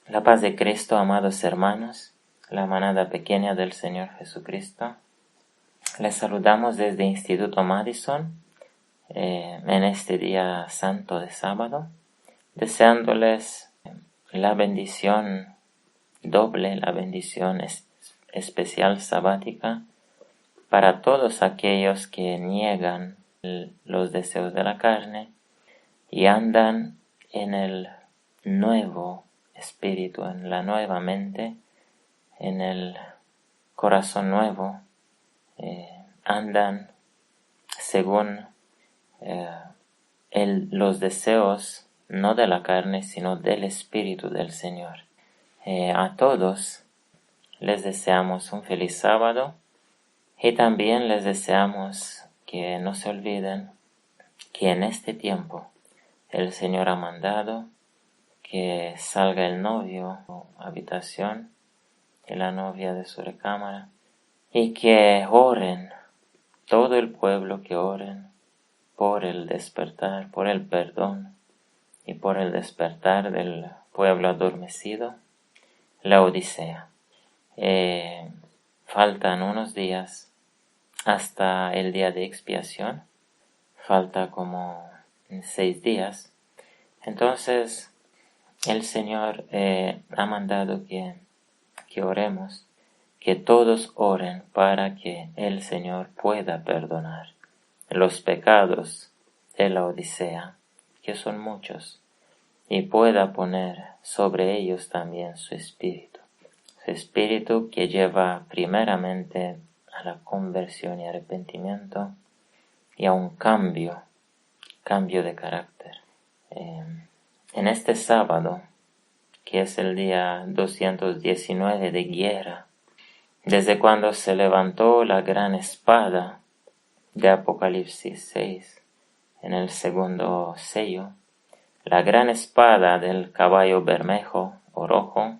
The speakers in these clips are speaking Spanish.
La paz de Cristo, amados hermanos, la manada pequeña del Señor Jesucristo. Les saludamos desde Instituto Madison en este día santo de sábado, deseándoles la bendición doble, la bendición especial sabática para todos aquellos que niegan los deseos de la carne y andan en el nuevo espíritu, en la nueva mente, en el corazón nuevo, andan según los deseos no de la carne sino del Espíritu del Señor. A todos les deseamos un feliz sábado y también les deseamos que no se olviden que en este tiempo el Señor ha mandado que salga el novio a su habitación y la novia de su recámara, y que oren, todo el pueblo que oren por el despertar, por el perdón y por el despertar del pueblo adormecido, la Odisea. Faltan unos días hasta el día de expiación, falta como 6 días, entonces el Señor ha mandado que oremos, que todos oren para que el Señor pueda perdonar los pecados de la Odisea, que son muchos, y pueda poner sobre ellos también su espíritu que lleva primeramente a la conversión y arrepentimiento y a un cambio de carácter. En este sábado, que es el día 219 de guerra, desde cuando se levantó la gran espada de Apocalipsis 6 en el segundo sello, la gran espada del caballo bermejo o rojo,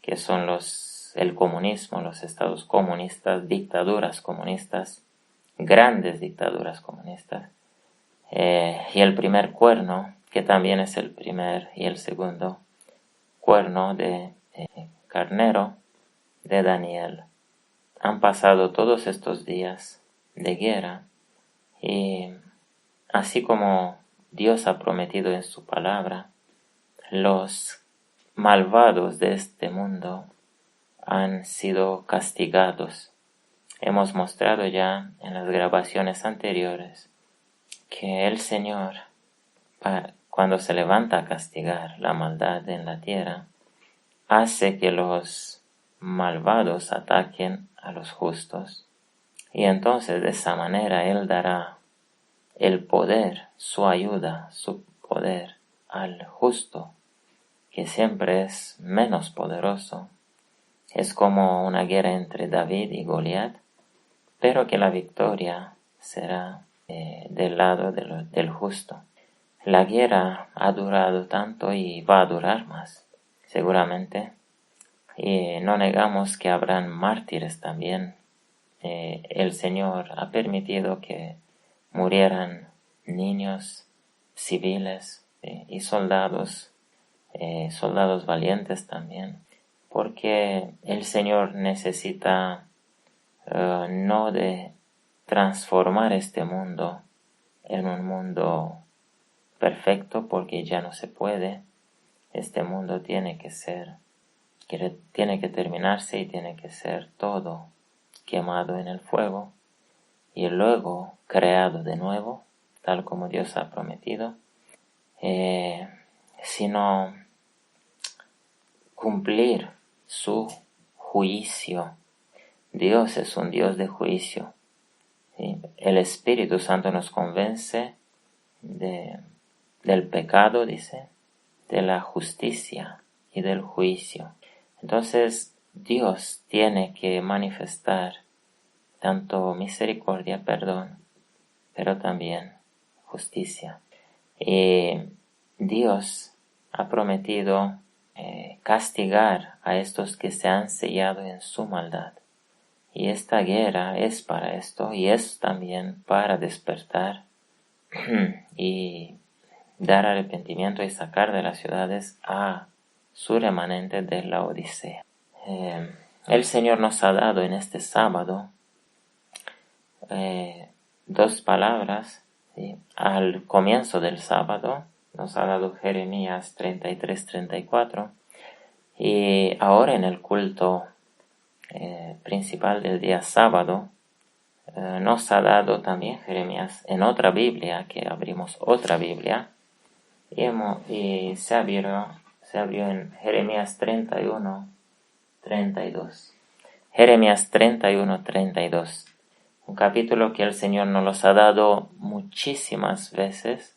que son el comunismo, los estados comunistas, dictaduras comunistas, grandes dictaduras comunistas, y el primer cuerno, que también es el primer y el segundo cuerno de carnero de Daniel. Han pasado todos estos días de guerra y así como Dios ha prometido en su palabra, los malvados de este mundo han sido castigados. Hemos mostrado ya en las grabaciones anteriores que el Señor, cuando se levanta a castigar la maldad en la tierra, hace que los malvados ataquen a los justos, y entonces de esa manera Él dará el poder, su ayuda, su poder al justo, que siempre es menos poderoso. Es como una guerra entre David y Goliat, pero que la victoria será del lado del justo. La guerra ha durado tanto y va a durar más, seguramente, y no negamos que habrán mártires también. El Señor ha permitido que murieran niños, civiles y soldados valientes también, porque el Señor necesita no de transformar este mundo en un mundo perfecto, porque ya no se puede. Este mundo tiene que terminarse y tiene que ser todo quemado en el fuego y luego creado de nuevo, tal como Dios ha prometido, sino cumplir su juicio. Dios es un Dios de juicio. ¿Sí? El Espíritu Santo nos convence del pecado, dice, de la justicia y del juicio. Entonces Dios tiene que manifestar tanto misericordia, perdón, pero también justicia. Y Dios ha prometido castigar a estos que se han sellado en su maldad. Y esta guerra es para esto, y es también para despertar y dar arrepentimiento y sacar de las ciudades a su remanente de la Odisea. El Señor nos ha dado en este sábado dos palabras, ¿sí? Al comienzo del sábado nos ha dado Jeremías 33-34 y ahora en el culto principal del día sábado nos ha dado también Jeremías en otra Biblia, que abrimos otra Biblia y se abrió en Jeremías 31-32. Jeremías 31-32. Un capítulo que el Señor nos los ha dado muchísimas veces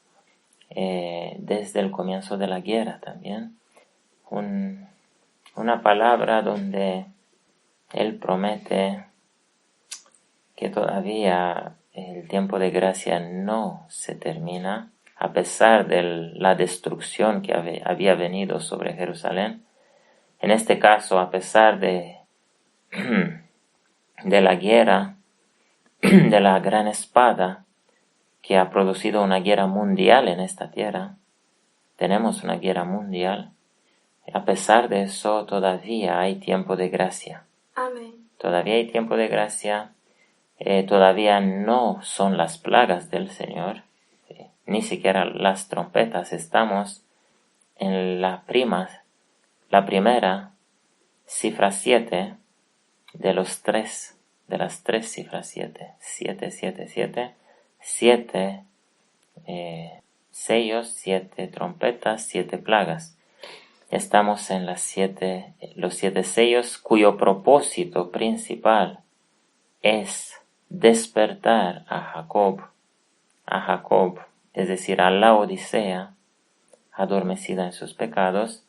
desde el comienzo de la guerra también. Una palabra donde Él promete que todavía el tiempo de gracia no se termina, a pesar de la destrucción que había venido sobre Jerusalén. En este caso, a pesar de la guerra, de la gran espada que ha producido una guerra mundial en esta tierra, tenemos una guerra mundial. A pesar de eso, todavía hay tiempo de gracia. Amén. Todavía hay tiempo de gracia. Todavía no son las plagas del Señor, ¿sí? Ni siquiera las trompetas. Estamos en la primera cifra 7 de las tres cifras 7. 7, 7, 7. 7 sellos, 7 trompetas, 7 plagas. Estamos en los 7 sellos cuyo propósito principal es despertar a Jacob, es decir, a la Odisea, adormecida en sus pecados,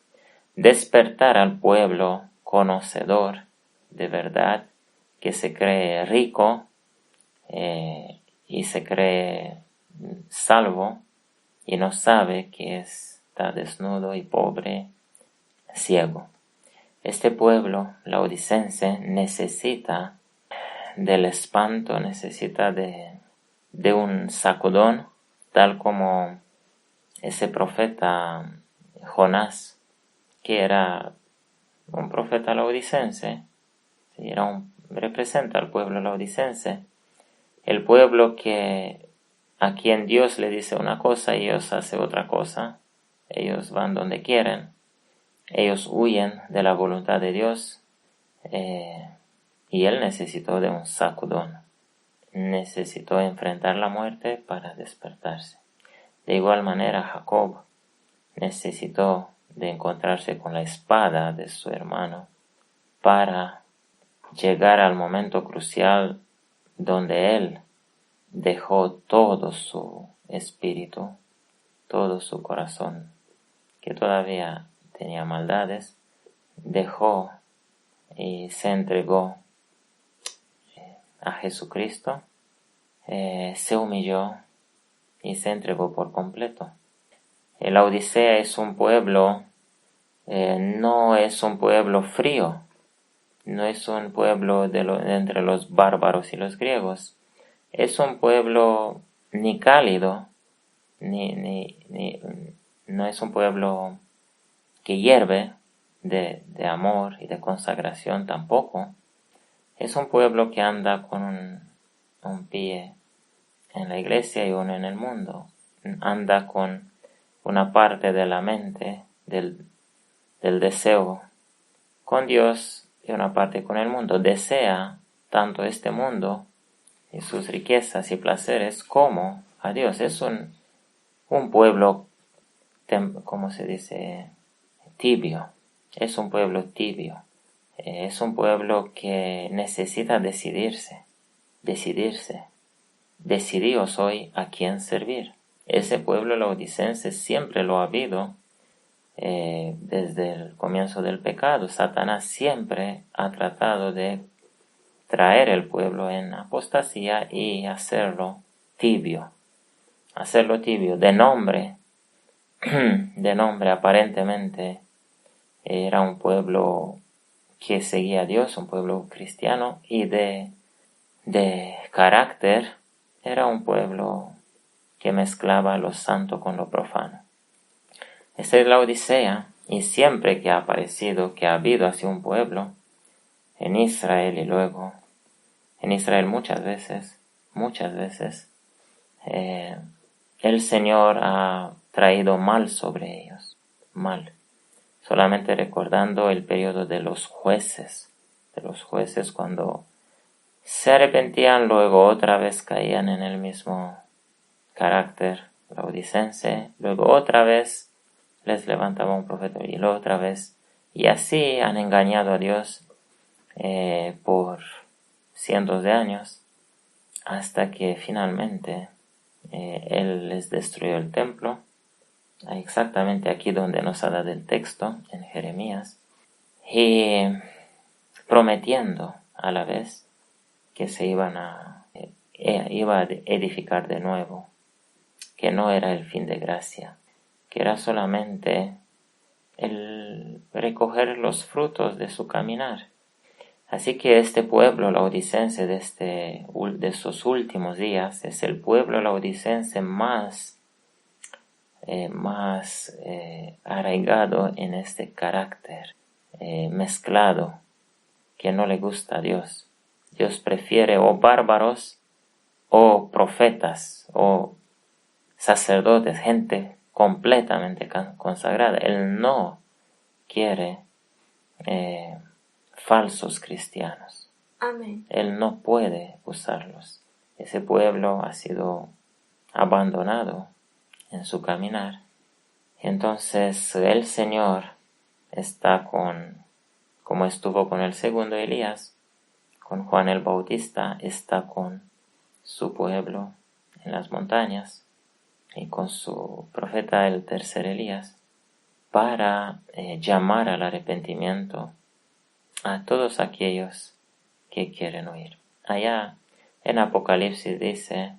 despertar al pueblo conocedor de verdad, que se cree rico y se cree salvo y no sabe que está desnudo y pobre, ciego. Este pueblo laodicense necesita del espanto, necesita de un sacudón, tal como ese profeta Jonás, que era un profeta laodicense, representa al pueblo laodicense, el pueblo a quien Dios le dice una cosa y ellos hacen otra cosa, ellos van donde quieren, ellos huyen de la voluntad de Dios, y él necesitó de un sacudón, necesitó enfrentar la muerte para despertarse. De igual manera, Jacob necesitó de encontrarse con la espada de su hermano para llegar al momento crucial donde él dejó todo su espíritu, todo su corazón, que todavía tenía maldades, dejó y se entregó a Jesucristo, se humilló y se entregó por completo. La Odisea es un pueblo, no es un pueblo frío, no es un pueblo entre los bárbaros y los griegos, es un pueblo ni cálido, no es un pueblo que hierve de amor y de consagración tampoco. Es un pueblo que anda con un pie en la iglesia y uno en el mundo. Anda con una parte de la mente, del deseo con Dios y una parte con el mundo. Desea tanto este mundo y sus riquezas y placeres como a Dios. Es un pueblo, ¿cómo se dice? Tibio. Es un pueblo tibio. Es un pueblo que necesita decidirse. Decidíos hoy a quién servir. Ese pueblo laodicense siempre lo ha habido desde el comienzo del pecado. Satanás siempre ha tratado de traer el pueblo en apostasía y hacerlo tibio. De nombre aparentemente era un pueblo que seguía a Dios, un pueblo cristiano, y de carácter era un pueblo que mezclaba lo santo con lo profano. Esta es la Odisea, Y siempre que ha aparecido, que ha habido así un pueblo, en Israel y luego, en Israel muchas veces, el Señor ha traído mal sobre ellos, mal. Solamente recordando el periodo de los jueces cuando se arrepentían, luego otra vez caían en el mismo carácter laodicense, luego otra vez les levantaba un profeta y luego otra vez, y así han engañado a Dios por cientos de años, hasta que finalmente Él les destruyó el templo, exactamente aquí donde nos ha dado el texto, en Jeremías, y prometiendo a la vez que se iba a edificar de nuevo, que no era el fin de gracia, que era solamente el recoger los frutos de su caminar. Así que este pueblo laodicense de estos últimos días es el pueblo laodicense más arraigado en este carácter mezclado que no le gusta a Dios. Dios prefiere o bárbaros o profetas o sacerdotes, gente completamente consagrada. Él no quiere falsos cristianos. Amén. Él no puede usarlos. Ese pueblo ha sido abandonado en su caminar. Entonces el Señor está como estuvo con el segundo Elías, con Juan el Bautista, está con su pueblo en las montañas y con su profeta el tercer Elías para llamar al arrepentimiento a todos aquellos que quieren oír. Allá en Apocalipsis dice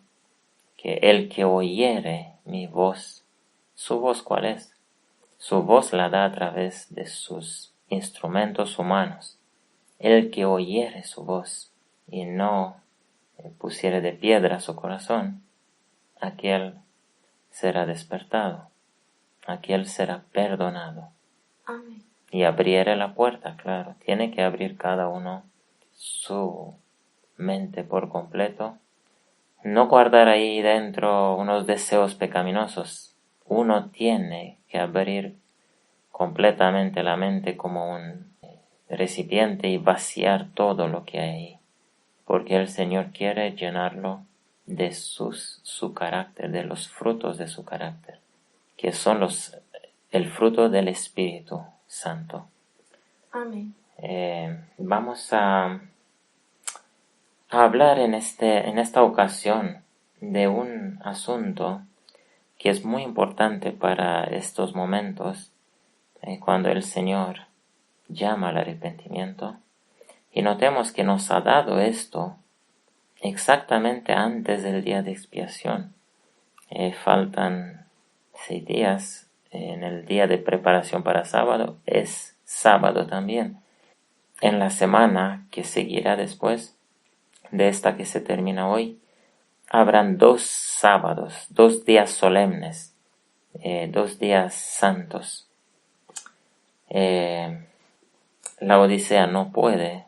que el que oyere mi voz, ¿su voz cuál es? Su voz la da a través de sus instrumentos humanos. El que oyere su voz y no pusiere de piedra su corazón, aquel será despertado, aquel será perdonado. Amén. Y abriere la puerta, claro, tiene que abrir cada uno su mente por completo, no guardar ahí dentro unos deseos pecaminosos. Uno tiene que abrir completamente la mente como un recipiente y vaciar todo lo que hay ahí, porque el Señor quiere llenarlo de su carácter, de los frutos de su carácter, que son el fruto del Espíritu Santo. Amén. Vamos a hablar en esta ocasión de un asunto que es muy importante para estos momentos, cuando el Señor llama al arrepentimiento. Y notemos que nos ha dado esto exactamente antes del día de expiación. Faltan 6 días. En el día de preparación para sábado es sábado también. En la semana que seguirá después de esta que se termina hoy, habrán 2 sábados, 2 días solemnes, 2 días santos. La Odisea no puede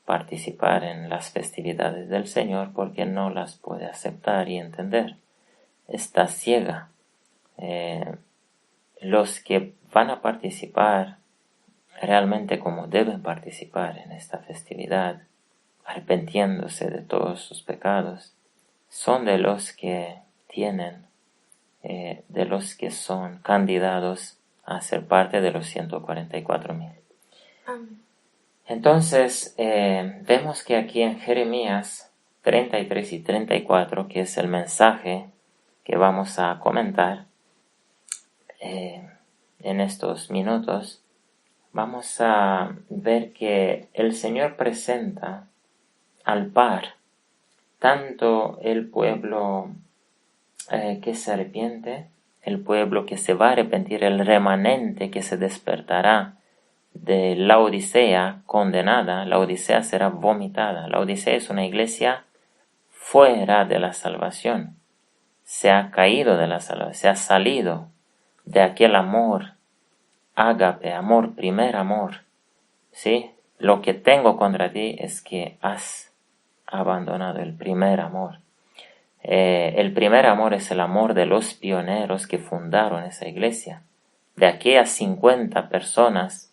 participar en las festividades del Señor porque no las puede aceptar y entender. Está ciega. Los que van a participar realmente como deben participar en esta festividad, arrepintiéndose de todos sus pecados, son de los que tienen, de los que son candidatos a ser parte de los 144,000. Amén. Entonces, vemos que aquí en Jeremías 33 y 34, que es el mensaje que vamos a comentar en estos minutos, vamos a ver que el Señor presenta al par tanto el pueblo que se arrepiente, el pueblo que se va a arrepentir, el remanente que se despertará de la Odisea condenada. La Odisea será vomitada. La Odisea es una iglesia fuera de la salvación. Se ha caído de la salvación, se ha salido de aquel amor ágape, amor, primer amor, ¿sí? Lo que tengo contra ti es que has abandonado el primer amor. El primer amor es el amor de los pioneros que fundaron esa iglesia, de aquellas 50 personas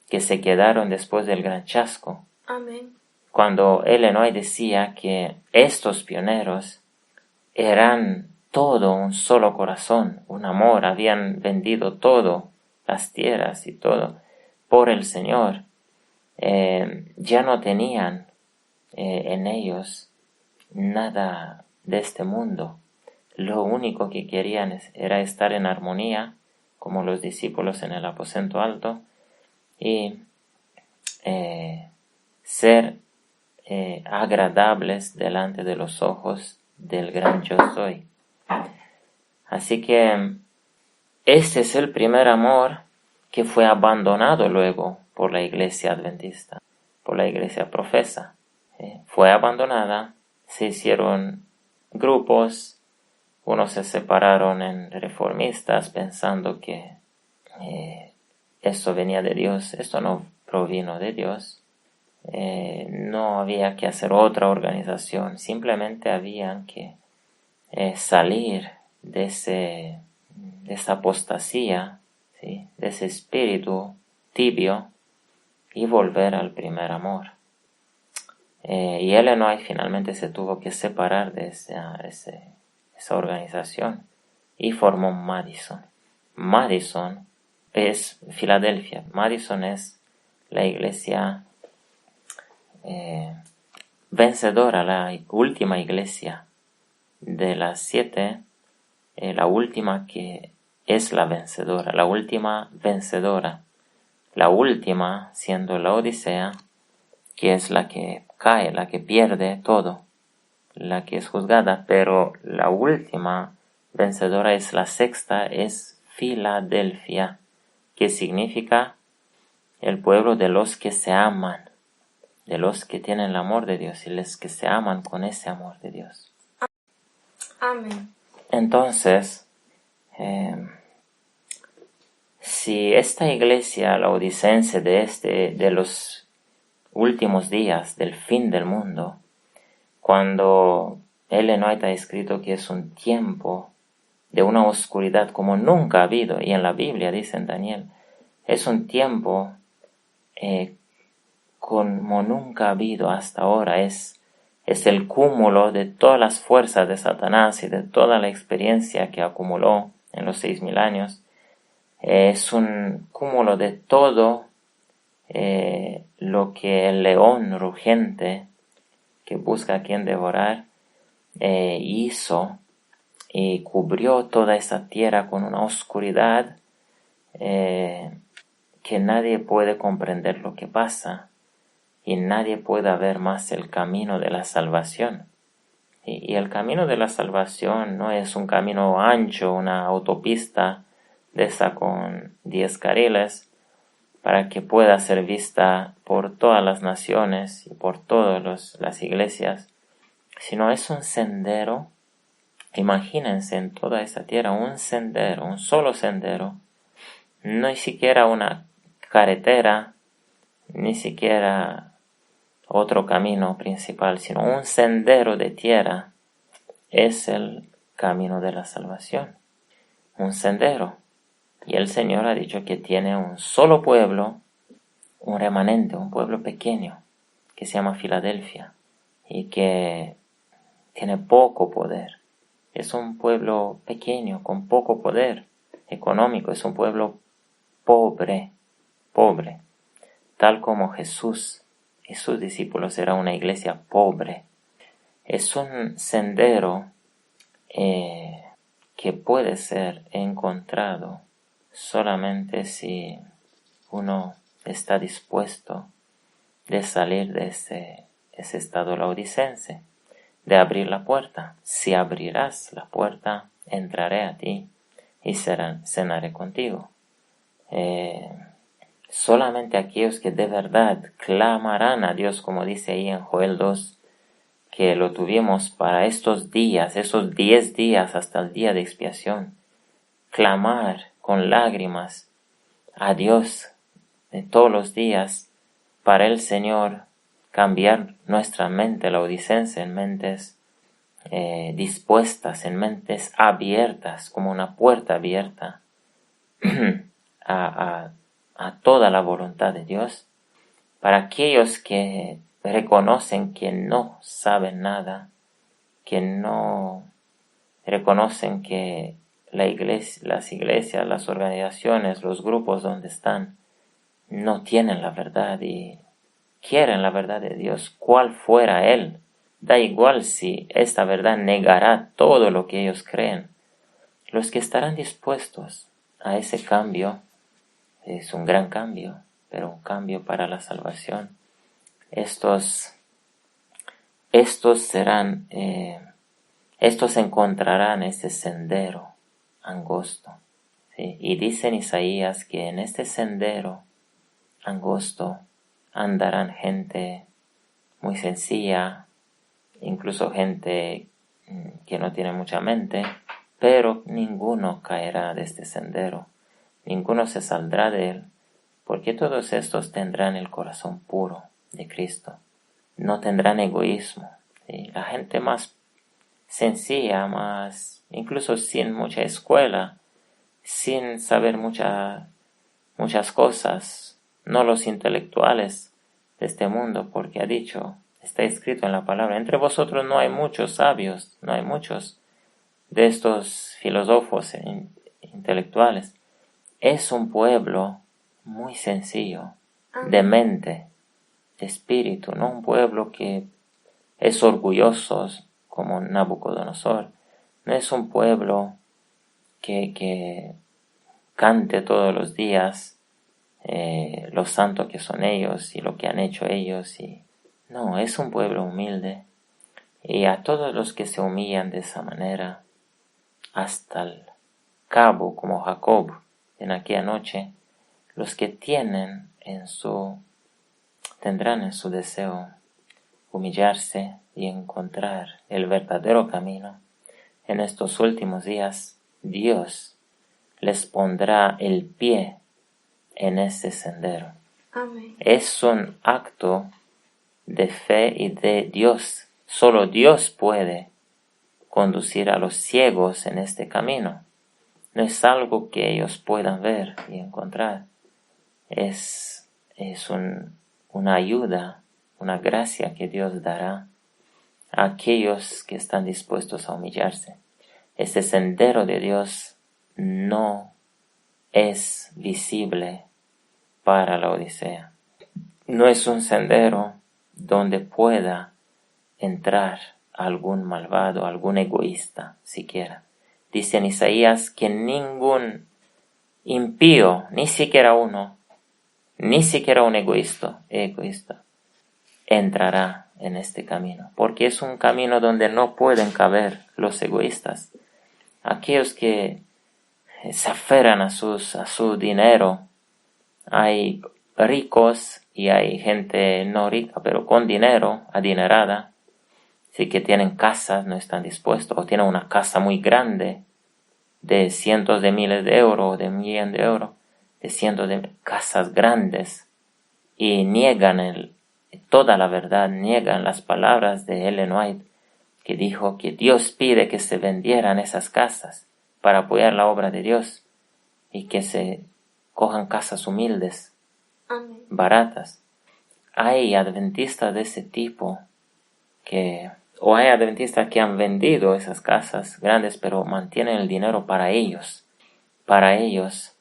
que se quedaron después del gran chasco. Amén. Cuando Ellen White decía que estos pioneros eran todo un solo corazón, un amor, habían vendido todo, las tierras y todo, por el Señor, ya no tenían en ellos nada de este mundo. Lo único que querían era estar en armonía, como los discípulos en el aposento alto, y ser agradables delante de los ojos del gran yo soy. Así que este es el primer amor que fue abandonado luego por la iglesia adventista, por la iglesia profesa. Fue abandonada, se hicieron grupos, unos se separaron en reformistas pensando que esto venía de Dios. Esto no provino de Dios. No había que hacer otra organización, simplemente habían que salir de esa apostasía, ¿sí? De ese espíritu tibio y volver al primer amor. Y Ellen White finalmente se tuvo que separar de esa organización y formó Madison. Madison es Filadelfia. Madison es la iglesia vencedora, la última iglesia de las 7, la última que es la vencedora, la última vencedora, la última siendo la Odisea, que es la que cae, la que pierde todo, la que es juzgada, pero la última vencedora es la sexta, es Filadelfia, que significa el pueblo de los que se aman, de los que tienen el amor de Dios y los que se aman con ese amor de Dios. Amén. Entonces, si esta iglesia laodicense de los últimos días del fin del mundo, cuando Ellen White ha escrito que es un tiempo de una oscuridad como nunca ha habido, y en la Biblia dice en Daniel, es un tiempo como nunca ha habido hasta ahora, es el cúmulo de todas las fuerzas de Satanás y de toda la experiencia que acumuló en los 6.000 años. Es un cúmulo de todo lo que el león rugiente que busca a quien devorar hizo y cubrió toda esa tierra con una oscuridad que nadie puede comprender lo que pasa y nadie puede ver más el camino de la salvación. Y el camino de la salvación no es un camino ancho, una autopista de esa con 10 carriles para que pueda ser vista por todas las naciones y por todas las iglesias, sino es un sendero. Imagínense en toda esa tierra un sendero, un solo sendero, no ni siquiera una carretera, ni siquiera otro camino principal, sino un sendero de tierra es el camino de la salvación, un sendero. Y el Señor ha dicho que tiene un solo pueblo, un remanente, un pueblo pequeño, que se llama Filadelfia, y que tiene poco poder. Es un pueblo pequeño, con poco poder económico, es un pueblo pobre, tal como Jesús y sus discípulos era una iglesia pobre. Es un sendero que puede ser encontrado solamente si uno está dispuesto de salir de ese estado laodicense, de abrir la puerta. Si abrirás la puerta, entraré a ti y cenaré contigo. Solamente aquellos que de verdad clamarán a Dios, como dice ahí en Joel 2, que lo tuvimos para estos días, esos 10 días hasta el día de expiación, clamar con lágrimas a Dios todos los días, para el Señor cambiar nuestra mente laodicense en mentes dispuestas, en mentes abiertas, como una puerta abierta a toda la voluntad de Dios, para aquellos que reconocen que no saben nada, que no reconocen que las iglesias, las organizaciones, los grupos donde están, no tienen la verdad y quieren la verdad de Dios, cual fuera Él. Da igual si esta verdad negará todo lo que ellos creen. Los que estarán dispuestos a ese cambio, es un gran cambio, pero un cambio para la salvación. Estos encontrarán ese sendero angosto, ¿sí? Y dice en Isaías que en este sendero angosto andarán gente muy sencilla, incluso gente que no tiene mucha mente, pero ninguno caerá de este sendero, ninguno se saldrá de él, porque todos estos tendrán el corazón puro de Cristo, no tendrán egoísmo, ¿sí? La gente más sencilla, más incluso sin mucha escuela, sin saber muchas cosas, no los intelectuales de este mundo, porque ha dicho, está escrito en la palabra, entre vosotros no hay muchos sabios, no hay muchos de estos filósofos intelectuales. Es un pueblo muy sencillo, de mente, de espíritu, no un pueblo que es orgulloso como Nabucodonosor, no es un pueblo que cante todos los días lo santo que son ellos y lo que han hecho ellos. No, es un pueblo humilde. Y a todos los que se humillan de esa manera, hasta el cabo, como Jacob en aquella noche, los que tendrán en su deseo humillarse y encontrar el verdadero camino, en estos últimos días Dios les pondrá el pie en ese sendero. Amén. Es un acto de fe y de Dios. Solo Dios puede conducir a los ciegos en este camino. No es algo que ellos puedan ver y encontrar. Es una ayuda, una gracia que Dios dará a aquellos que están dispuestos a humillarse. Este sendero de Dios no es visible para la Odisea. No es un sendero donde pueda entrar algún malvado, algún egoísta siquiera. Dice en Isaías que ningún impío, ni siquiera uno, ni siquiera un egoísta, entrará en este camino, porque es un camino donde no pueden caber los egoístas, aquellos que se aferran a su dinero. Hay ricos y hay gente no rica, pero con dinero, adinerada, sí que tienen casas, no están dispuestos, o tienen una casa muy grande, de cientos de miles de euros, o de millones de euros, de cientos de casas grandes, y niegan toda la verdad, niegan las palabras de Ellen White, que dijo que Dios pide que se vendieran esas casas para apoyar la obra de Dios, y que se cojan casas humildes, Amén. baratas. Hay adventistas de ese tipo o hay adventistas que han vendido esas casas grandes, pero mantienen el dinero para ellos. Para ellos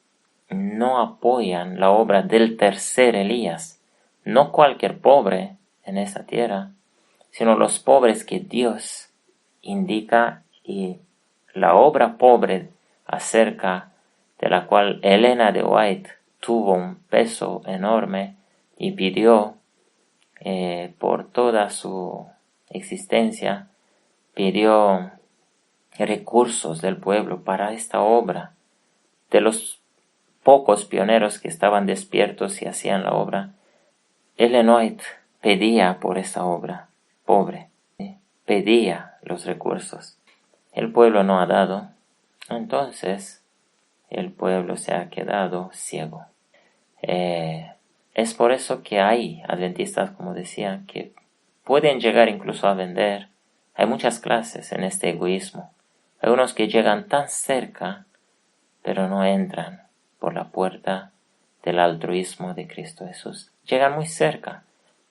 no apoyan la obra del tercer Elías, no cualquier pobre en esa tierra, sino los pobres que Dios indica, y la obra pobre acerca de la cual Elena de White tuvo un peso enorme y pidió por toda su existencia, pidió recursos del pueblo para esta obra. De los pocos pioneros que estaban despiertos y hacían la obra, Ellen White pedía por esa obra pobre, ¿sí? Pedía los recursos. El pueblo no ha dado, entonces el pueblo se ha quedado ciego. Es por eso que hay adventistas, como decía, que pueden llegar incluso a vender. Hay muchas clases en este egoísmo. Hay unos que llegan tan cerca, pero no entran por la puerta del altruismo de Cristo Jesús. Llegan muy cerca,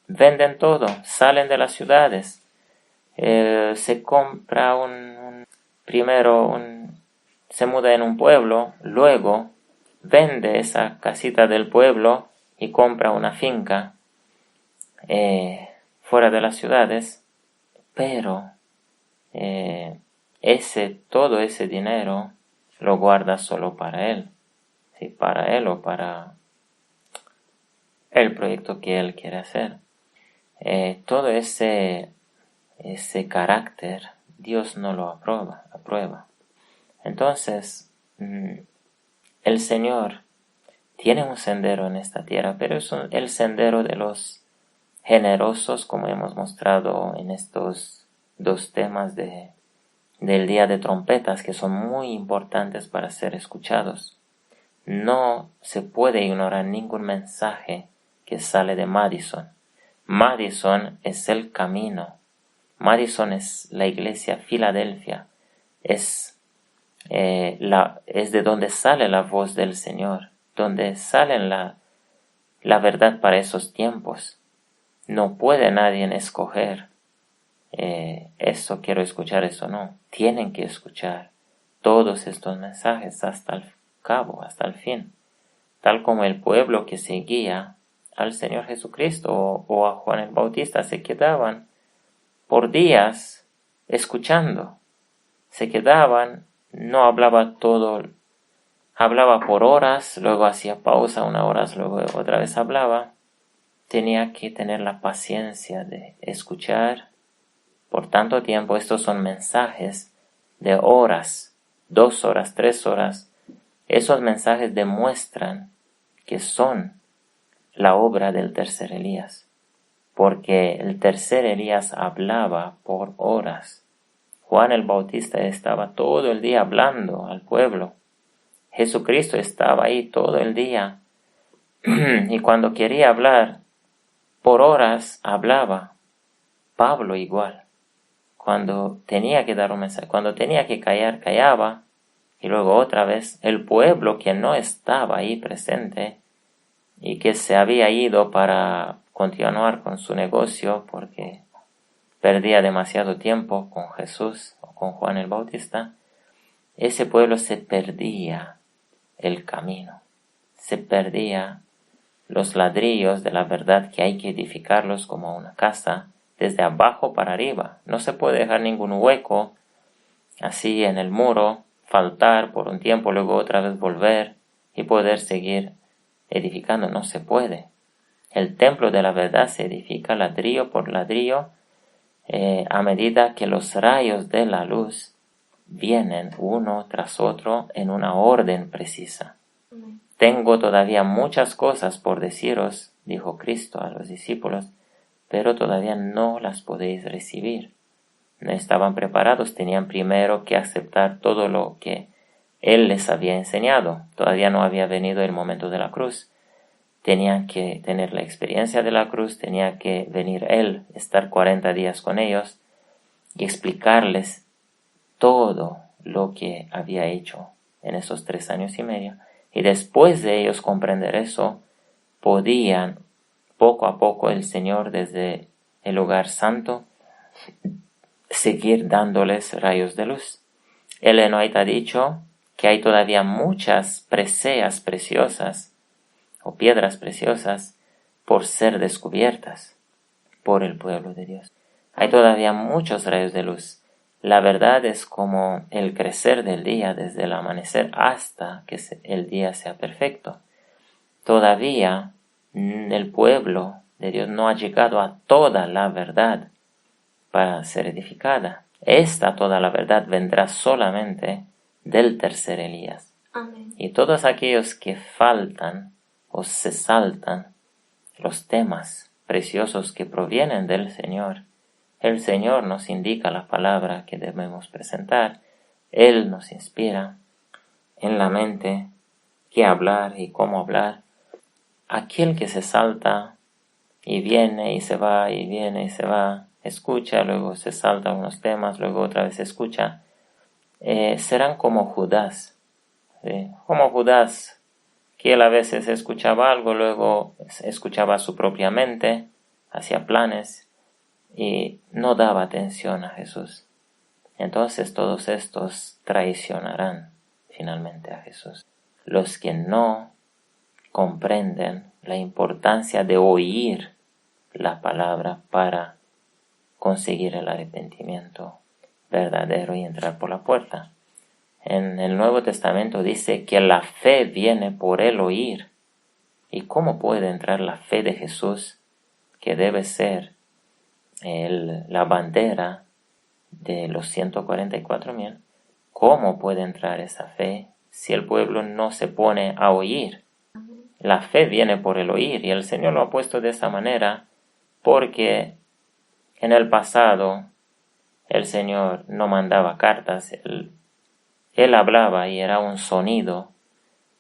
venden todo, salen de las ciudades, se compra se muda en un pueblo, luego vende esa casita del pueblo y compra una finca fuera de las ciudades, pero todo ese dinero lo guarda solo para él, ¿sí? Para él o para el proyecto que él quiere hacer. Todo ese carácter Dios no lo aprueba. Entonces, el Señor tiene un sendero en esta tierra, pero es el sendero de los generosos, como hemos mostrado en estos dos temas del día de trompetas, que son muy importantes para ser escuchados. No se puede ignorar ningún mensaje que sale de Madison. Madison es el camino. Madison es la iglesia Filadelfia. Es de donde sale la voz del Señor, donde sale la verdad para esos tiempos. No puede nadie escoger eso quiero escuchar, eso no. Tienen que escuchar todos estos mensajes hasta el cabo, hasta el fin. Tal como el pueblo que seguía al Señor Jesucristo o a Juan el Bautista se quedaban por días escuchando. Se quedaban, no hablaba todo, hablaba por horas, luego hacía pausa 1 hora, luego otra vez hablaba. Tenía que tener la paciencia de escuchar por tanto tiempo. Estos son mensajes de horas, 2 horas, 3 horas. Esos mensajes demuestran que son la obra del tercer Elías, porque el tercer Elías hablaba por horas. Juan el Bautista estaba todo el día hablando al pueblo. Jesucristo estaba ahí todo el día y cuando quería hablar por horas hablaba. Pablo igual. Cuando tenía que dar un mensaje, cuando tenía que callar, callaba. Y luego otra vez el pueblo que no estaba ahí presente y que se había ido para continuar con su negocio porque perdía demasiado tiempo con Jesús o con Juan el Bautista, ese pueblo se perdía el camino, se perdía los ladrillos de la verdad que hay que edificarlos como una casa desde abajo para arriba. No se puede dejar ningún hueco así en el muro, faltar por un tiempo, luego otra vez volver y poder seguir edificando. No se puede. El templo de la verdad se edifica ladrillo por ladrillo a medida que los rayos de la luz vienen uno tras otro en una orden precisa. Tengo todavía muchas cosas por deciros, dijo Cristo a los discípulos, pero todavía no las podéis recibir. No estaban preparados, tenían primero que aceptar todo lo que Él les había enseñado. Todavía no había venido el momento de la cruz. Tenían que tener la experiencia de la cruz, tenía que venir Él, estar 40 días con ellos y explicarles todo lo que había hecho en esos 3 años y medio. Y después de ellos comprender eso, podían poco a poco el Señor desde el lugar santo seguir dándoles rayos de luz. Ellen White ha dicho que hay todavía muchas preseas preciosas o piedras preciosas por ser descubiertas por el pueblo de Dios. Hay todavía muchos rayos de luz. La verdad es como el crecer del día desde el amanecer hasta que el día sea perfecto. Todavía el pueblo de Dios no ha llegado a toda la verdad para ser edificada. Toda la verdad vendrá solamente del tercer Elías. Amén. Y todos aquellos que faltan o se saltan los temas preciosos que provienen del Señor, el Señor nos indica la palabra que debemos presentar. Él nos inspira en la mente qué hablar y cómo hablar. aquel que se salta y viene y se va, y viene y se va, escucha, luego se salta unos temas, luego otra vez escucha, serán como Judas, ¿sí? Como Judas, que él a veces escuchaba algo, luego escuchaba su propia mente, hacía planes y no daba atención a Jesús. Entonces todos estos traicionarán finalmente a Jesús. Los que no comprenden la importancia de oír la palabra para conseguir el arrepentimiento verdadero y entrar por la puerta. En el Nuevo Testamento dice que la fe viene por el oír. ¿Y cómo puede entrar la fe de Jesús, que debe ser la bandera de los 144,000? ¿Cómo puede entrar esa fe si el pueblo no se pone a oír? La fe viene por el oír, y el Señor lo ha puesto de esa manera porque en el pasado el Señor no mandaba cartas, Él hablaba y era un sonido,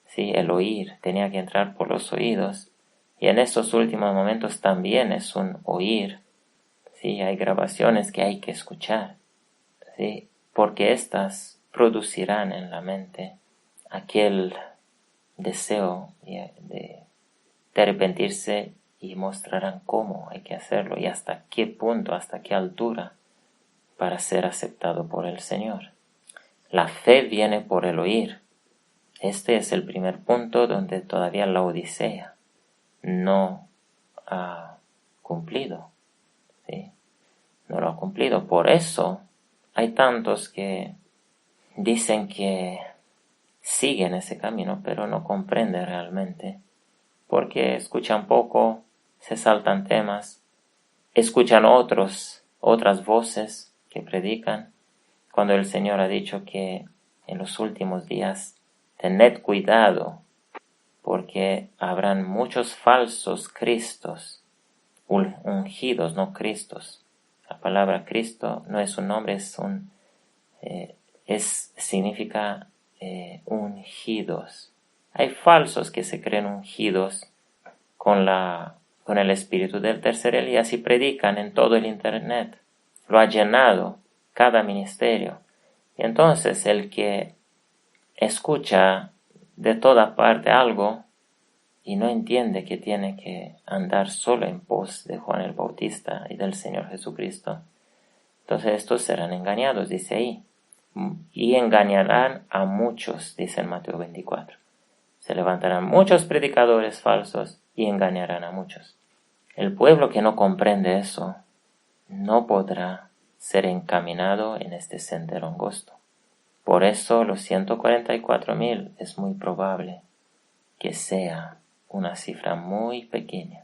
¿sí? El oír tenía que entrar por los oídos, y en estos últimos momentos también es un oír, ¿sí? Hay grabaciones que hay que escuchar, ¿sí? Porque éstas producirán en la mente aquel deseo de arrepentirse, y mostrarán cómo hay que hacerlo y hasta qué punto, hasta qué altura para ser aceptado por el Señor. La fe viene por el oír. Este es el primer punto donde todavía la Odisea no ha cumplido, ¿sí? No lo ha cumplido. Por eso hay tantos que dicen que siguen ese camino, pero no comprenden realmente, porque escuchan poco, se saltan temas, escuchan otras voces que predican, cuando el Señor ha dicho que en los últimos días tened cuidado, porque habrán muchos falsos cristos, ungidos, no cristos. La palabra Cristo no es un nombre, significa ungidos. Hay falsos que se creen ungidos con el espíritu del tercer Elías y predican en todo el internet. Lo ha llenado cada ministerio. Y entonces el que escucha de toda parte algo y no entiende que tiene que andar solo en pos de Juan el Bautista y del Señor Jesucristo, entonces estos serán engañados, dice ahí, y engañarán a muchos, dice en Mateo 24. Se levantarán muchos predicadores falsos y engañarán a muchos. El pueblo que no comprende eso no podrá ser encaminado en este sendero angosto. Por eso los 144,000 es muy probable que sea una cifra muy pequeña.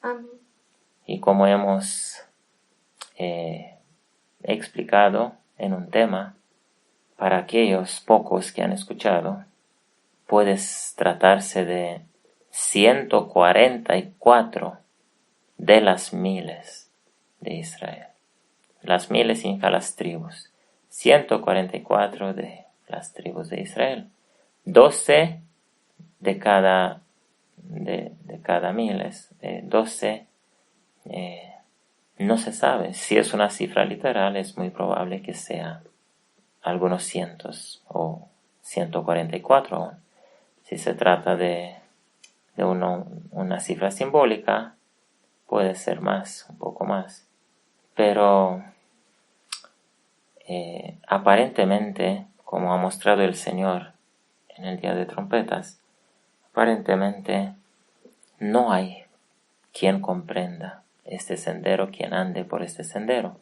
Amén. Y como hemos explicado en un tema, para aquellos pocos que han escuchado, puede tratarse de 144 de las miles de Israel. Las miles significa las tribus. 144 de las tribus de Israel. 12 de cada miles. 12 no se sabe. Si es una cifra literal, es muy probable que sea algunos cientos o 144 aún. Si se trata de una cifra simbólica, puede ser más, un poco más. Pero aparentemente, como ha mostrado el Señor en el día de trompetas, aparentemente no hay quien comprenda este sendero, quien ande por este sendero.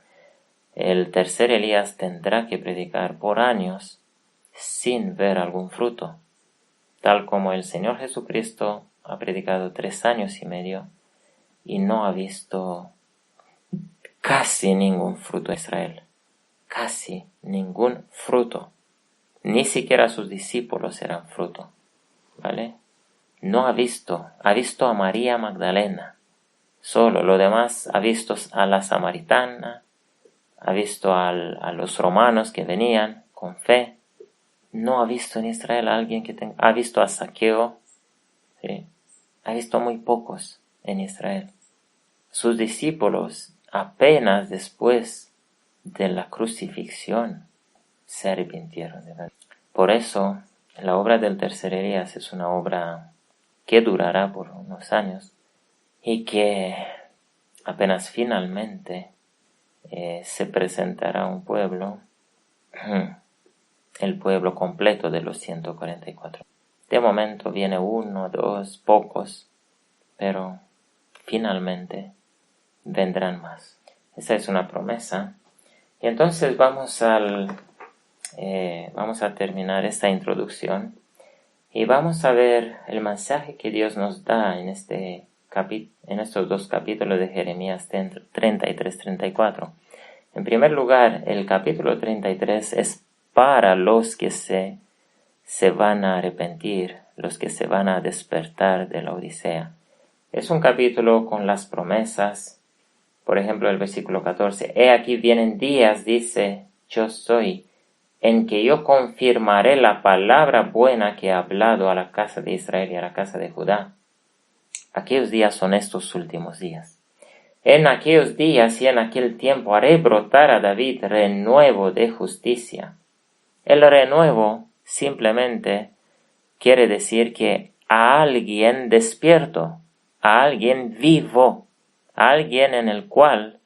El tercer Elías tendrá que predicar por años sin ver algún fruto, tal como el Señor Jesucristo ha predicado 3 años y medio y no ha visto casi ningún fruto en Israel. Casi ningún fruto. Ni siquiera sus discípulos eran fruto. ¿Vale? No ha visto a María Magdalena. Solo lo demás ha visto a la samaritana, ha visto a los romanos que venían con fe. No ha visto en Israel a alguien ha visto a Zaqueo, ¿sí? Ha visto muy pocos en Israel. Sus discípulos, apenas después de la crucifixión, se arrepintieron de verdad. Por eso, la obra del tercer Elías es una obra que durará por unos años y que apenas finalmente se presentará un pueblo, el pueblo completo de los 144. De momento viene uno, dos, pocos, pero finalmente vendrán más. Esa es una promesa. Y entonces vamos a terminar esta introducción y vamos a ver el mensaje que Dios nos da en estos dos capítulos de Jeremías 33-34. En primer lugar, el capítulo 33 es para los que se van a arrepentir, los que se van a despertar de la Odisea. Es un capítulo con las promesas. Por ejemplo, el versículo 14. He aquí vienen días, dice, yo soy, en que yo confirmaré la palabra buena que he hablado a la casa de Israel y a la casa de Judá. Aquellos días son estos últimos días. En aquellos días y en aquel tiempo haré brotar a David renuevo de justicia. El renuevo simplemente quiere decir que a alguien despierto, a alguien vivo, a alguien en el cual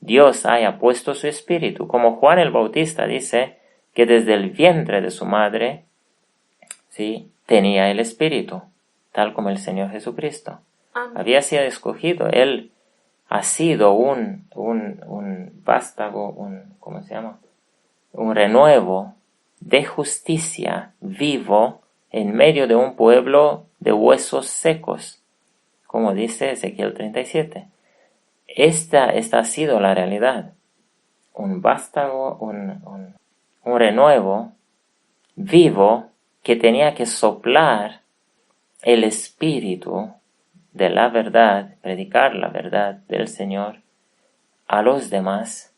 Dios haya puesto su espíritu. Como Juan el Bautista dice que desde el vientre de su madre, ¿sí?, tenía el espíritu, tal como el Señor Jesucristo. Amén. Había sido escogido. Él ha sido un vástago, un renuevo de justicia vivo en medio de un pueblo de huesos secos, como dice Ezequiel 37. Esta ha sido la realidad. Un vástago, un renuevo vivo que tenía que soplar el espíritu de la verdad, predicar la verdad del Señor a los demás,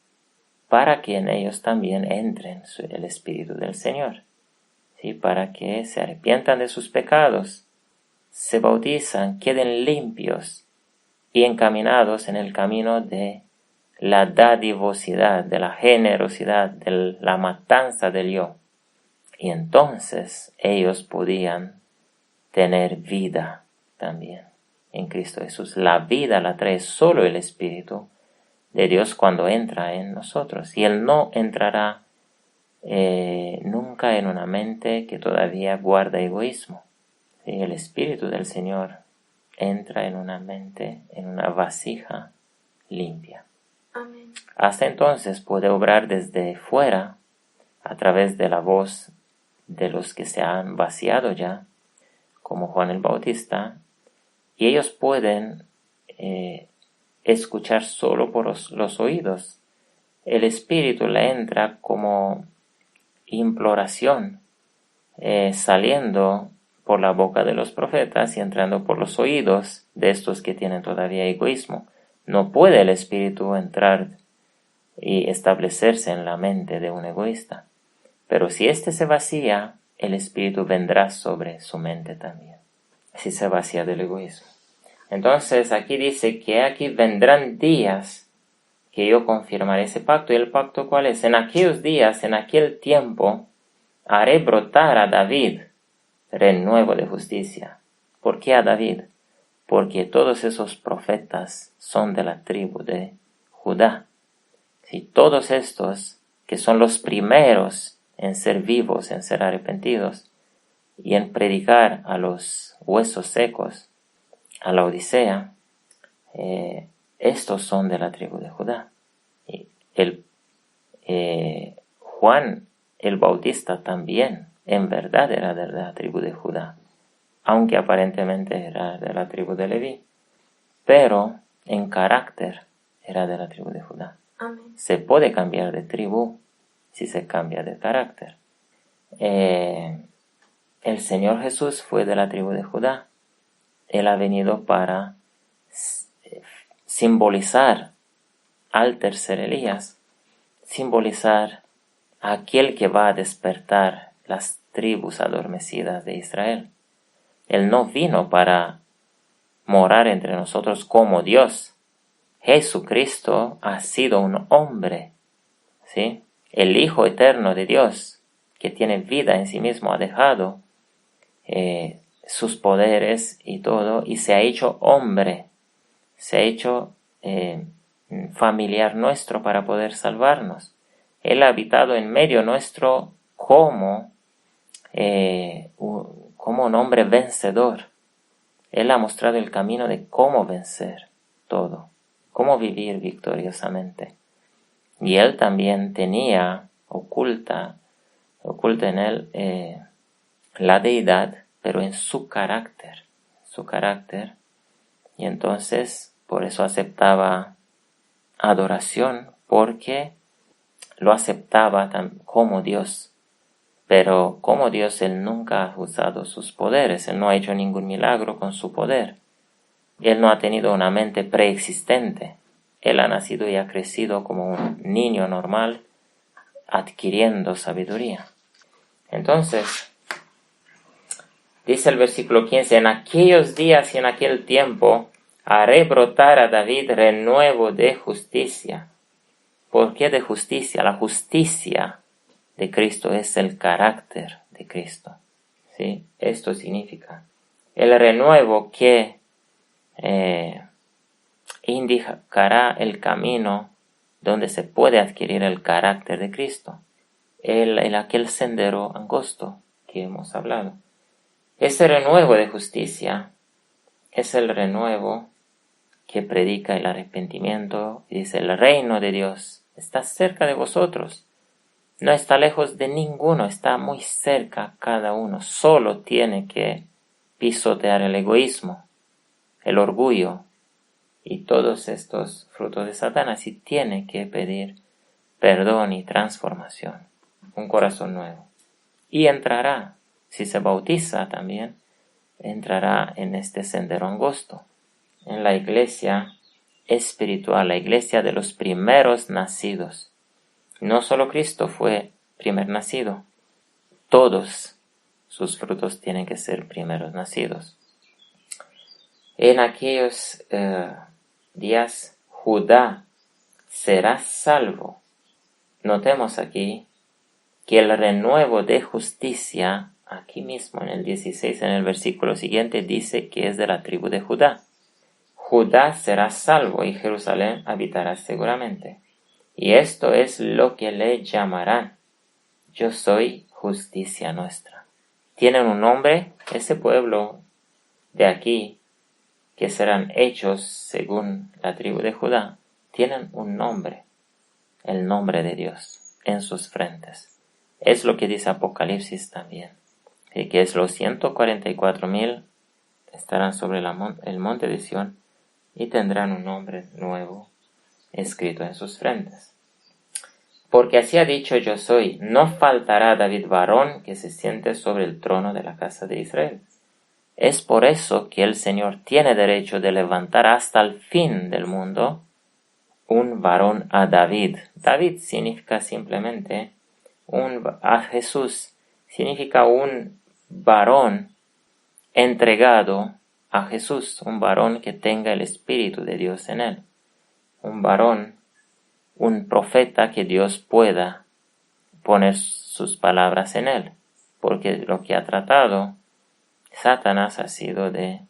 para que en ellos también entren el espíritu del Señor, ¿sí? Para que se arrepientan de sus pecados, se bautizan, queden limpios y encaminados en el camino de la dadivosidad, de la generosidad, de la matanza del yo. Y entonces ellos podían tener vida también en Cristo Jesús. La vida la trae solo el Espíritu de Dios cuando entra en nosotros. Y Él no entrará nunca en una mente que todavía guarda egoísmo. ¿Sí? El Espíritu del Señor entra en una mente, en una vasija limpia. Amén. Hasta entonces puede obrar desde fuera, a través de la voz de los que se han vaciado ya, como Juan el Bautista, y ellos pueden escuchar solo por los oídos. El Espíritu le entra como imploración, saliendo por la boca de los profetas y entrando por los oídos de estos que tienen todavía egoísmo. No puede el Espíritu entrar y establecerse en la mente de un egoísta. Pero si éste se vacía, el Espíritu vendrá sobre su mente también, si se vacía del egoísmo. Entonces aquí dice que aquí vendrán días que yo confirmaré ese pacto. ¿Y el pacto cuál es? En aquellos días, en aquel tiempo, haré brotar a David renuevo de justicia. ¿Por qué a David? Porque todos esos profetas son de la tribu de Judá. Si todos estos, que son los primeros en ser vivos, en ser arrepentidos, y en predicar a los huesos secos, a la Odisea, estos son de la tribu de Judá. Y Juan el Bautista también, en verdad, era de la tribu de Judá, aunque aparentemente era de la tribu de Leví, pero en carácter era de la tribu de Judá. Amén. Se puede cambiar de tribu si se cambia de carácter. El Señor Jesús fue de la tribu de Judá. Él ha venido para simbolizar al tercer Elías, simbolizar a aquel que va a despertar las tribus adormecidas de Israel. Él no vino para morar entre nosotros como Dios. Jesucristo ha sido un hombre, ¿sí? El Hijo eterno de Dios, que tiene vida en sí mismo, ha dejado sus poderes y todo, y se ha hecho hombre, se ha hecho familiar nuestro para poder salvarnos. Él ha habitado en medio nuestro como un hombre vencedor. Él ha mostrado el camino de cómo vencer todo, cómo vivir victoriosamente. Y él también tenía oculta en él la deidad, pero en su carácter. Y entonces, por eso aceptaba adoración, porque lo aceptaba como Dios. Pero como Dios, Él nunca ha usado sus poderes, Él no ha hecho ningún milagro con su poder. Él no ha tenido una mente preexistente. Él ha nacido y ha crecido como un niño normal, adquiriendo sabiduría. Entonces, dice el versículo 15, en aquellos días y en aquel tiempo haré brotar a David renuevo de justicia. ¿Por qué de justicia? La justicia de Cristo es el carácter de Cristo. ¿Sí? Esto significa el renuevo que indicará el camino donde se puede adquirir el carácter de Cristo. Aquel sendero angosto que hemos hablado. Ese renuevo de justicia es el renuevo que predica el arrepentimiento y dice el reino de Dios está cerca de vosotros. No está lejos de ninguno, está muy cerca cada uno. Solo tiene que pisotear el egoísmo, el orgullo y todos estos frutos de Satanás y tiene que pedir perdón y transformación, un corazón nuevo. Y entrará, si se bautiza también, entrará en este sendero angosto, en la iglesia espiritual, la iglesia de los primeros nacidos. No solo Cristo fue primer nacido, todos sus frutos tienen que ser primeros nacidos. En aquellos días Judá será salvo. Notemos aquí que el renuevo de justicia, aquí mismo en el 16, en el versículo siguiente, dice que es de la tribu de Judá. Judá será salvo y Jerusalén habitará seguramente. Y esto es lo que le llamarán: yo soy justicia nuestra. Tienen un nombre, ese pueblo de aquí, que serán hechos según la tribu de Judá, tienen un nombre, el nombre de Dios, en sus frentes. Es lo que dice Apocalipsis también, y que es los 144,000 estarán sobre el monte de Sión y tendrán un nombre nuevo escrito en sus frentes. Porque así ha dicho yo soy, no faltará David varón que se siente sobre el trono de la casa de Israel. Es por eso que el Señor tiene derecho de levantar hasta el fin del mundo un varón a David. David significa simplemente a Jesús, significa un varón entregado a Jesús, un varón que tenga el Espíritu de Dios en él, un varón, un profeta que Dios pueda poner sus palabras en él, porque lo que ha tratado Satanás ha sido de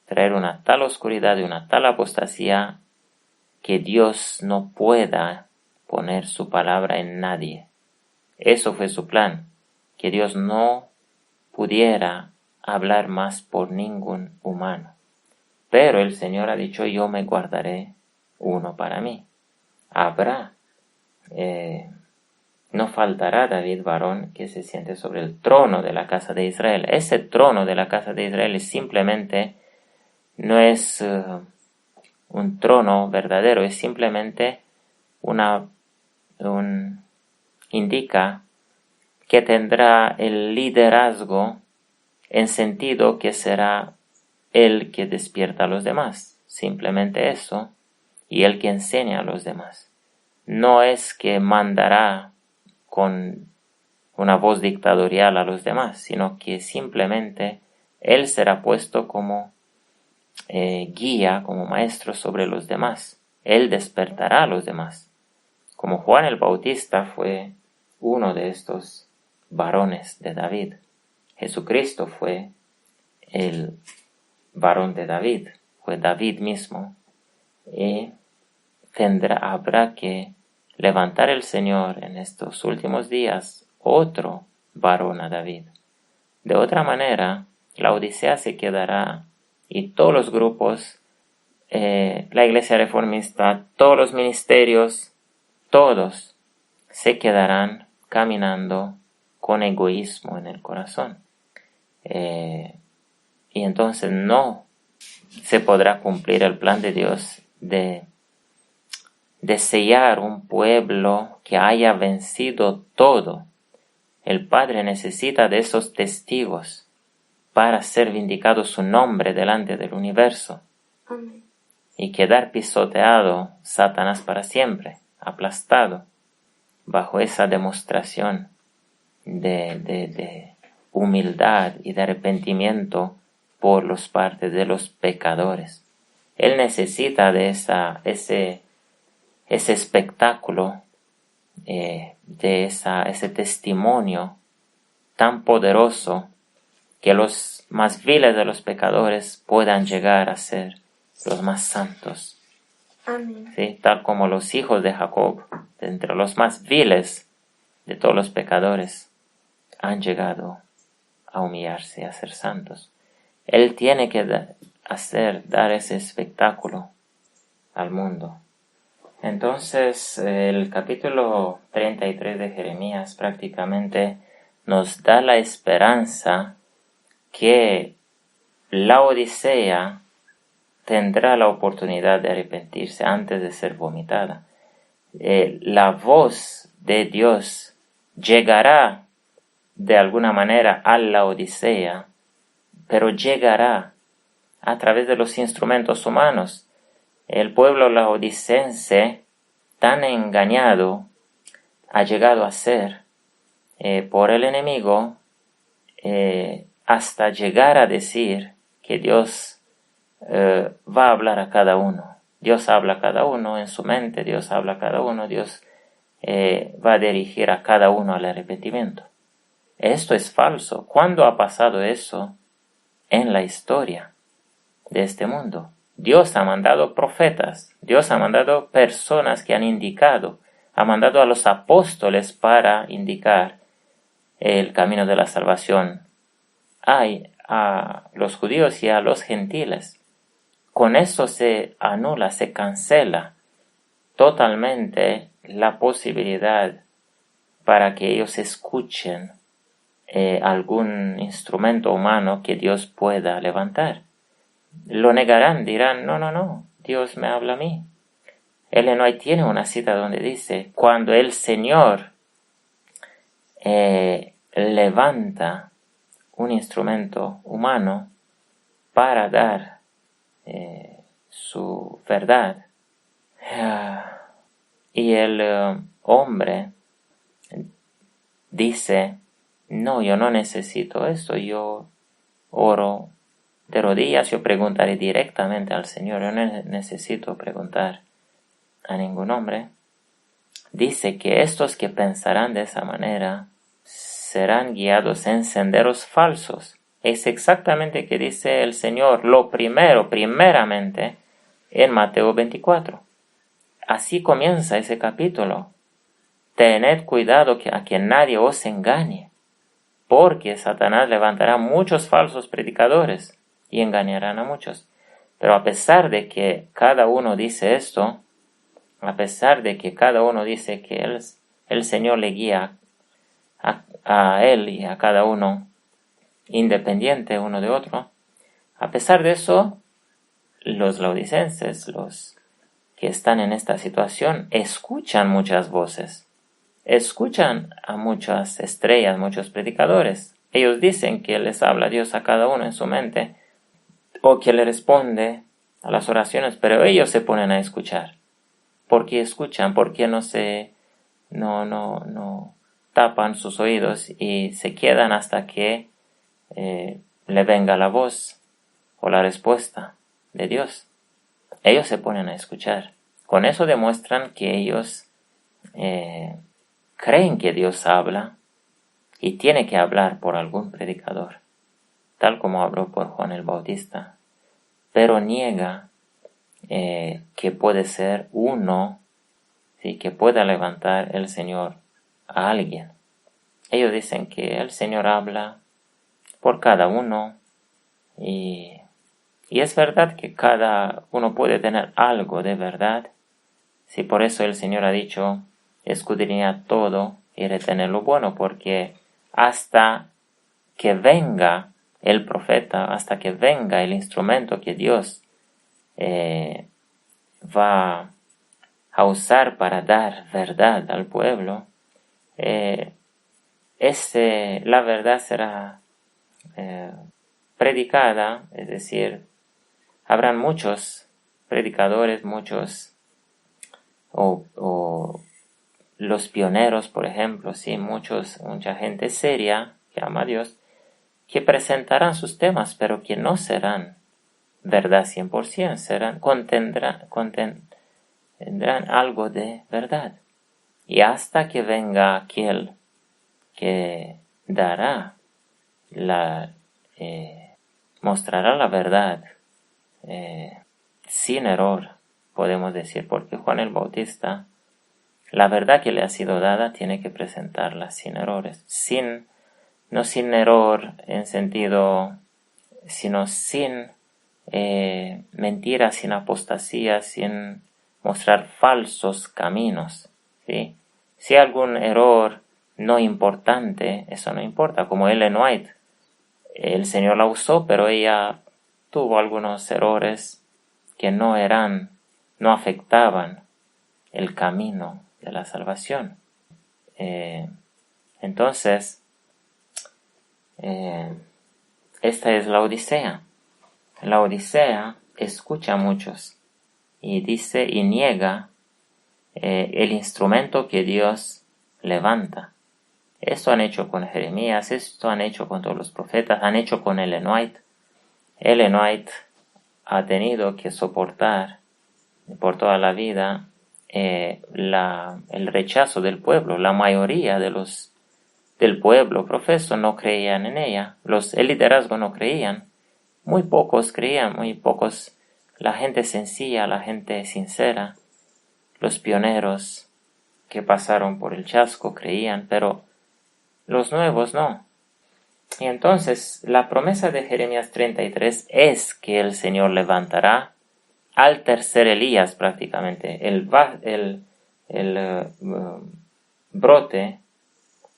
traer una tal oscuridad y una tal apostasía que Dios no pueda poner su palabra en nadie. Eso fue su plan, que Dios no pudiera hablar más por ningún humano. Pero el Señor ha dicho, yo me guardaré uno para mí. Habrá, no faltará David varón que se siente sobre el trono de la casa de Israel. Ese trono de la casa de Israel simplemente no es un trono verdadero, es simplemente indica que tendrá el liderazgo en sentido que será el que despierta a los demás, simplemente eso, y el que enseña a los demás. No es que mandará con una voz dictatorial a los demás, sino que simplemente Él será puesto como guía, como maestro sobre los demás. Él despertará a los demás. Como Juan el Bautista fue uno de estos varones de David. Jesucristo fue el varón de David, fue David mismo. Y habrá que levantar el Señor en estos últimos días otro varón a David. De otra manera, la Odisea se quedará y todos los grupos, la Iglesia Reformista, todos los ministerios, todos se quedarán caminando con egoísmo en el corazón. Y entonces no se podrá cumplir el plan de Dios de sellar un pueblo que haya vencido todo. El Padre necesita de esos testigos para ser vindicado su nombre delante del universo. Amén. Y quedar pisoteado Satanás para siempre, aplastado, bajo esa demostración de humildad y de arrepentimiento por los partes de los pecadores. Él necesita de ese espectáculo, de ese testimonio tan poderoso, que los más viles de los pecadores puedan llegar a ser los más santos. Amén. ¿Sí? Tal como los hijos de Jacob, de entre los más viles de todos los pecadores, han llegado a humillarse, a ser santos. Él tiene que dar ese espectáculo al mundo. Entonces, el capítulo 33 de Jeremías prácticamente nos da la esperanza que la Odisea tendrá la oportunidad de arrepentirse antes de ser vomitada. La voz de Dios llegará de alguna manera a la Odisea, pero llegará a través de los instrumentos humanos. El pueblo laodicense, tan engañado, ha llegado a ser por el enemigo, hasta llegar a decir que Dios va a hablar a cada uno. Dios habla a cada uno en su mente, Dios habla a cada uno, Dios va a dirigir a cada uno al arrepentimiento. Esto es falso. ¿Cuándo ha pasado eso en la historia de este mundo? Dios ha mandado profetas, Dios ha mandado personas que han indicado, ha mandado a los apóstoles para indicar el camino de la salvación a los judíos y a los gentiles. Con eso se anula, se cancela totalmente la posibilidad para que ellos escuchen algún instrumento humano que Dios pueda levantar. Lo negarán, dirán, no, Dios me habla a mí. Ellen White tiene una cita donde dice, cuando el Señor levanta un instrumento humano para dar su verdad, y el hombre dice, no, yo no necesito esto, yo oro de rodillas, yo preguntaré directamente al Señor, yo no necesito preguntar a ningún hombre. Dice que estos que pensarán de esa manera serán guiados en senderos falsos. Es exactamente que dice el Señor, primeramente, en Mateo 24. Así comienza ese capítulo. Tened cuidado a que nadie os engañe, porque Satanás levantará muchos falsos predicadores y engañarán a muchos. Pero a pesar de que cada uno dice esto, a pesar de que cada uno dice que el Señor le guía a él y a cada uno independiente uno de otro, a pesar de eso, los laodicenses, los que están en esta situación, escuchan muchas voces, escuchan a muchas estrellas, muchos predicadores. Ellos dicen que les habla Dios a cada uno en su mente, o que le responde a las oraciones, pero ellos se ponen a escuchar. ¿Por qué escuchan? ¿Por qué no tapan sus oídos y se quedan hasta que le venga la voz o la respuesta de Dios. Ellos se ponen a escuchar. Con eso demuestran que ellos creen que Dios habla y tiene que hablar por algún predicador, tal como habló por Juan el Bautista, pero niega que puede ser uno, ¿sí?, que pueda levantar el Señor a alguien. Ellos dicen que el Señor habla por cada uno y es verdad que cada uno puede tener algo de verdad. Sí, por eso el Señor ha dicho, escudriñad todo y retener lo bueno, porque hasta que venga el profeta, hasta que venga el instrumento que Dios va a usar para dar verdad al pueblo, la verdad será predicada, es decir, habrán muchos predicadores, muchos, o los pioneros, por ejemplo, sí, mucha gente seria que ama a Dios, que presentarán sus temas, pero que no serán verdad 100%, contendrán algo de verdad. Y hasta que venga aquel que mostrará la verdad sin error, podemos decir, porque Juan el Bautista, la verdad que le ha sido dada, tiene que presentarla sin errores, no sin error en sentido, sino sin mentiras, sin apostasía, sin mostrar falsos caminos, ¿sí? Si hay algún error no importante, eso no importa, como Ellen White, el Señor la usó, pero ella tuvo algunos errores que no afectaban el camino de la salvación. Entonces, esta es la Odisea. La Odisea escucha a muchos y dice y niega el instrumento que Dios levanta. Esto han hecho con Jeremías, esto han hecho con todos los profetas, han hecho con Ellen White. Ellen White ha tenido que soportar por toda la vida el rechazo del pueblo. La mayoría del pueblo profeso no creían en ella. El liderazgo no creían. Muy pocos creían, la gente sencilla, la gente sincera, los pioneros que pasaron por el chasco creían, pero los nuevos no. Y entonces la promesa de Jeremías 33 es que el Señor levantará al tercer Elías prácticamente. El brote,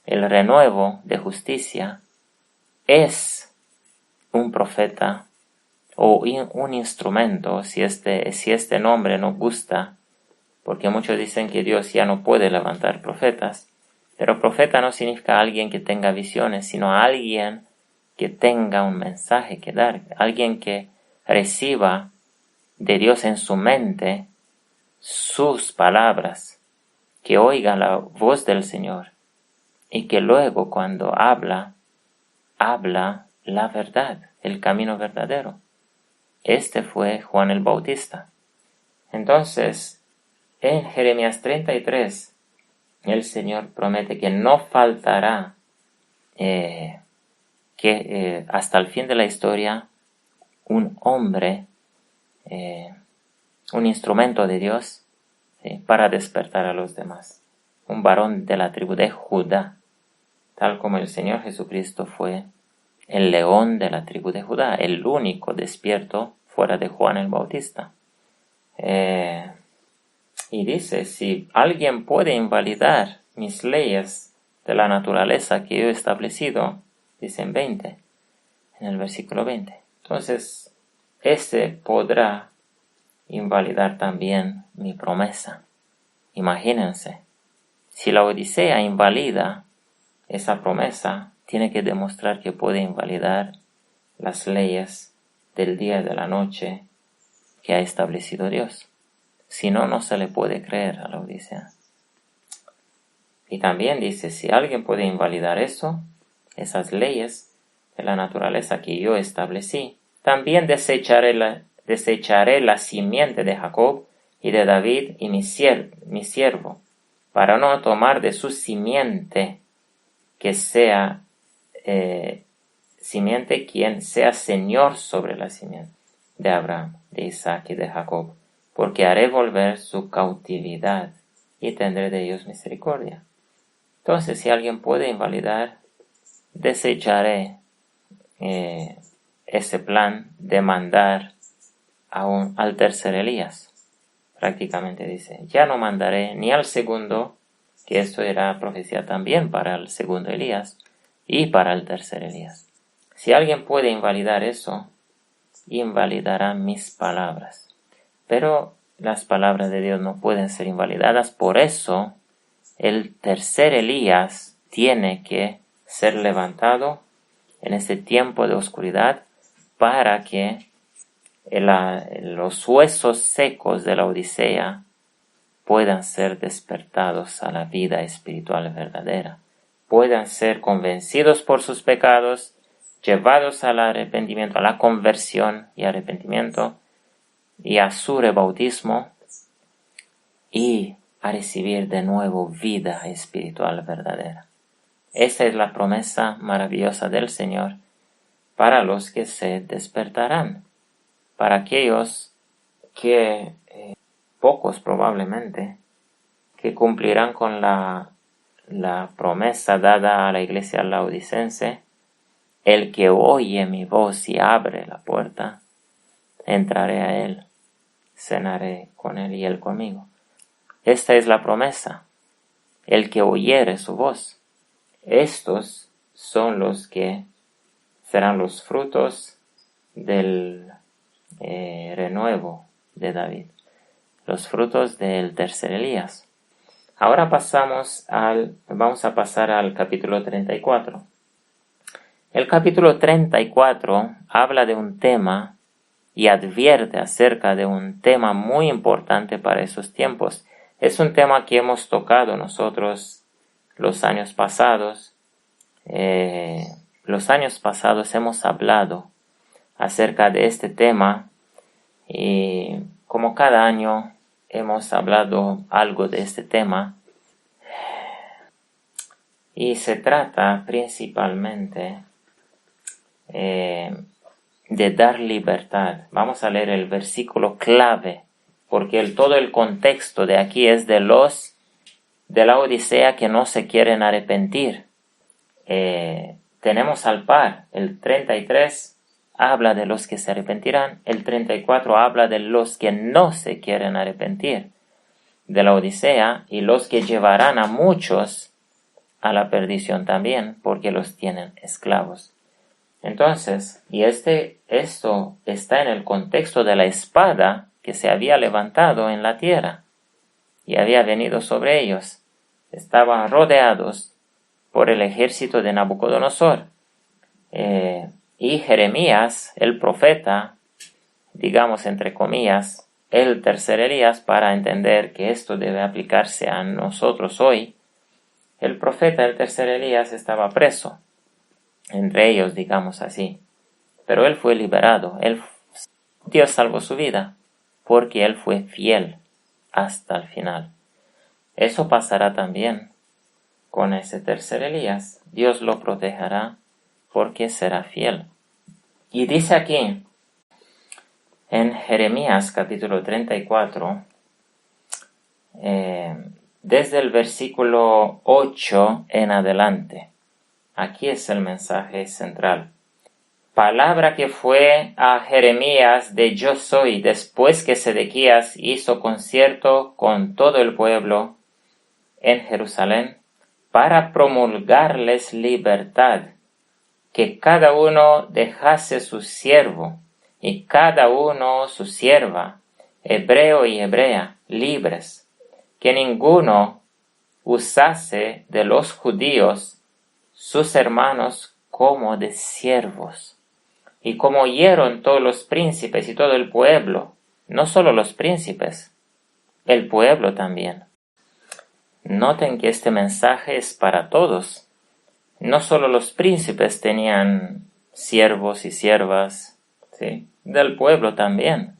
el renuevo de justicia es un profeta o un instrumento, si este nombre no gusta, porque muchos dicen que Dios ya no puede levantar profetas, pero profeta no significa alguien que tenga visiones, sino alguien que tenga un mensaje que dar, alguien que reciba de Dios en su mente sus palabras, que oiga la voz del Señor y que luego cuando habla la verdad, el camino verdadero. Este fue Juan el Bautista. Entonces, en Jeremías 33, el Señor promete que no faltará hasta el fin de la historia un hombre, un instrumento de Dios, ¿sí?, para despertar a los demás. Un varón de la tribu de Judá, tal como el Señor Jesucristo fue el león de la tribu de Judá, el único despierto fuera de Juan el Bautista. Y dice, si alguien puede invalidar mis leyes de la naturaleza que yo he establecido, dice en el versículo 20. Entonces, ese podrá invalidar también mi promesa. Imagínense, si la Odisea invalida esa promesa, tiene que demostrar que puede invalidar las leyes del día y de la noche que ha establecido Dios. Si no, no se le puede creer a la Odisea. Y también dice, si alguien puede invalidar eso, esas leyes, de la naturaleza que yo establecí, también desecharé la simiente de Jacob y de David y mi siervo, para no tomar de su simiente que sea simiente quien sea Señor sobre la simiente de Abraham, de Isaac y de Jacob, porque haré volver su cautividad y tendré de ellos misericordia. Entonces, si alguien puede invalidar, desecharé ese plan de mandar al tercer Elías. Prácticamente dice, ya no mandaré ni al segundo, que esto era profecía también para el segundo Elías y para el tercer Elías. Si alguien puede invalidar eso, invalidará mis palabras. Pero las palabras de Dios no pueden ser invalidadas, por eso el tercer Elías tiene que ser levantado en este tiempo de oscuridad para que los huesos secos de la Odisea puedan ser despertados a la vida espiritual verdadera, puedan ser convencidos por sus pecados, llevados al arrepentimiento, a la conversión y arrepentimiento, y a su rebautismo, y a recibir de nuevo vida espiritual verdadera. Esa es la promesa maravillosa del Señor para los que se despertarán, para aquellos que, pocos probablemente, que cumplirán con la promesa dada a la iglesia laodicense: el que oye mi voz y abre la puerta, entraré a él, cenaré con él y él conmigo. Esta es la promesa, el que oyere su voz. Estos son los que serán los frutos del renuevo de David, los frutos del tercer Elías. Ahora vamos a pasar al capítulo 34. El capítulo 34 habla de un tema y advierte acerca de un tema muy importante para esos tiempos. Es un tema que hemos tocado nosotros los años pasados. Los años pasados hemos hablado acerca de este tema y como cada año hemos hablado algo de este tema, y se trata principalmente de dar libertad. Vamos a leer el versículo clave, porque todo el contexto de aquí es de la Odisea que no se quieren arrepentir. Tenemos al par, el 33 habla de los que se arrepentirán, el 34 habla de los que no se quieren arrepentir de la Odisea y los que llevarán a muchos a la perdición también, porque los tienen esclavos. Entonces, esto está en el contexto de la espada que se había levantado en la tierra y había venido sobre ellos. Estaban rodeados por el ejército de Nabucodonosor. Y Jeremías, el profeta, digamos entre comillas, el tercer Elías, para entender que esto debe aplicarse a nosotros hoy, el profeta, el tercer Elías, estaba preso, entre ellos, digamos así, pero él fue liberado. Dios salvó su vida porque él fue fiel hasta el final. Eso pasará también con ese tercer Elías. Dios lo protegerá porque será fiel. Y dice aquí, en Jeremías capítulo 34, desde el versículo 8 en adelante. Aquí es el mensaje central. Palabra que fue a Jeremías de Yo Soy, después que Sedequías hizo concierto con todo el pueblo en Jerusalén, para promulgarles libertad, que cada uno dejase su siervo y cada uno su sierva, hebreo y hebrea, libres, que ninguno usase de los judíos sus hermanos como de siervos. Y como oyeron todos los príncipes y todo el pueblo, no solo los príncipes, el pueblo también. Noten que este mensaje es para todos. No solo los príncipes tenían siervos y siervas, ¿sí? Del pueblo también.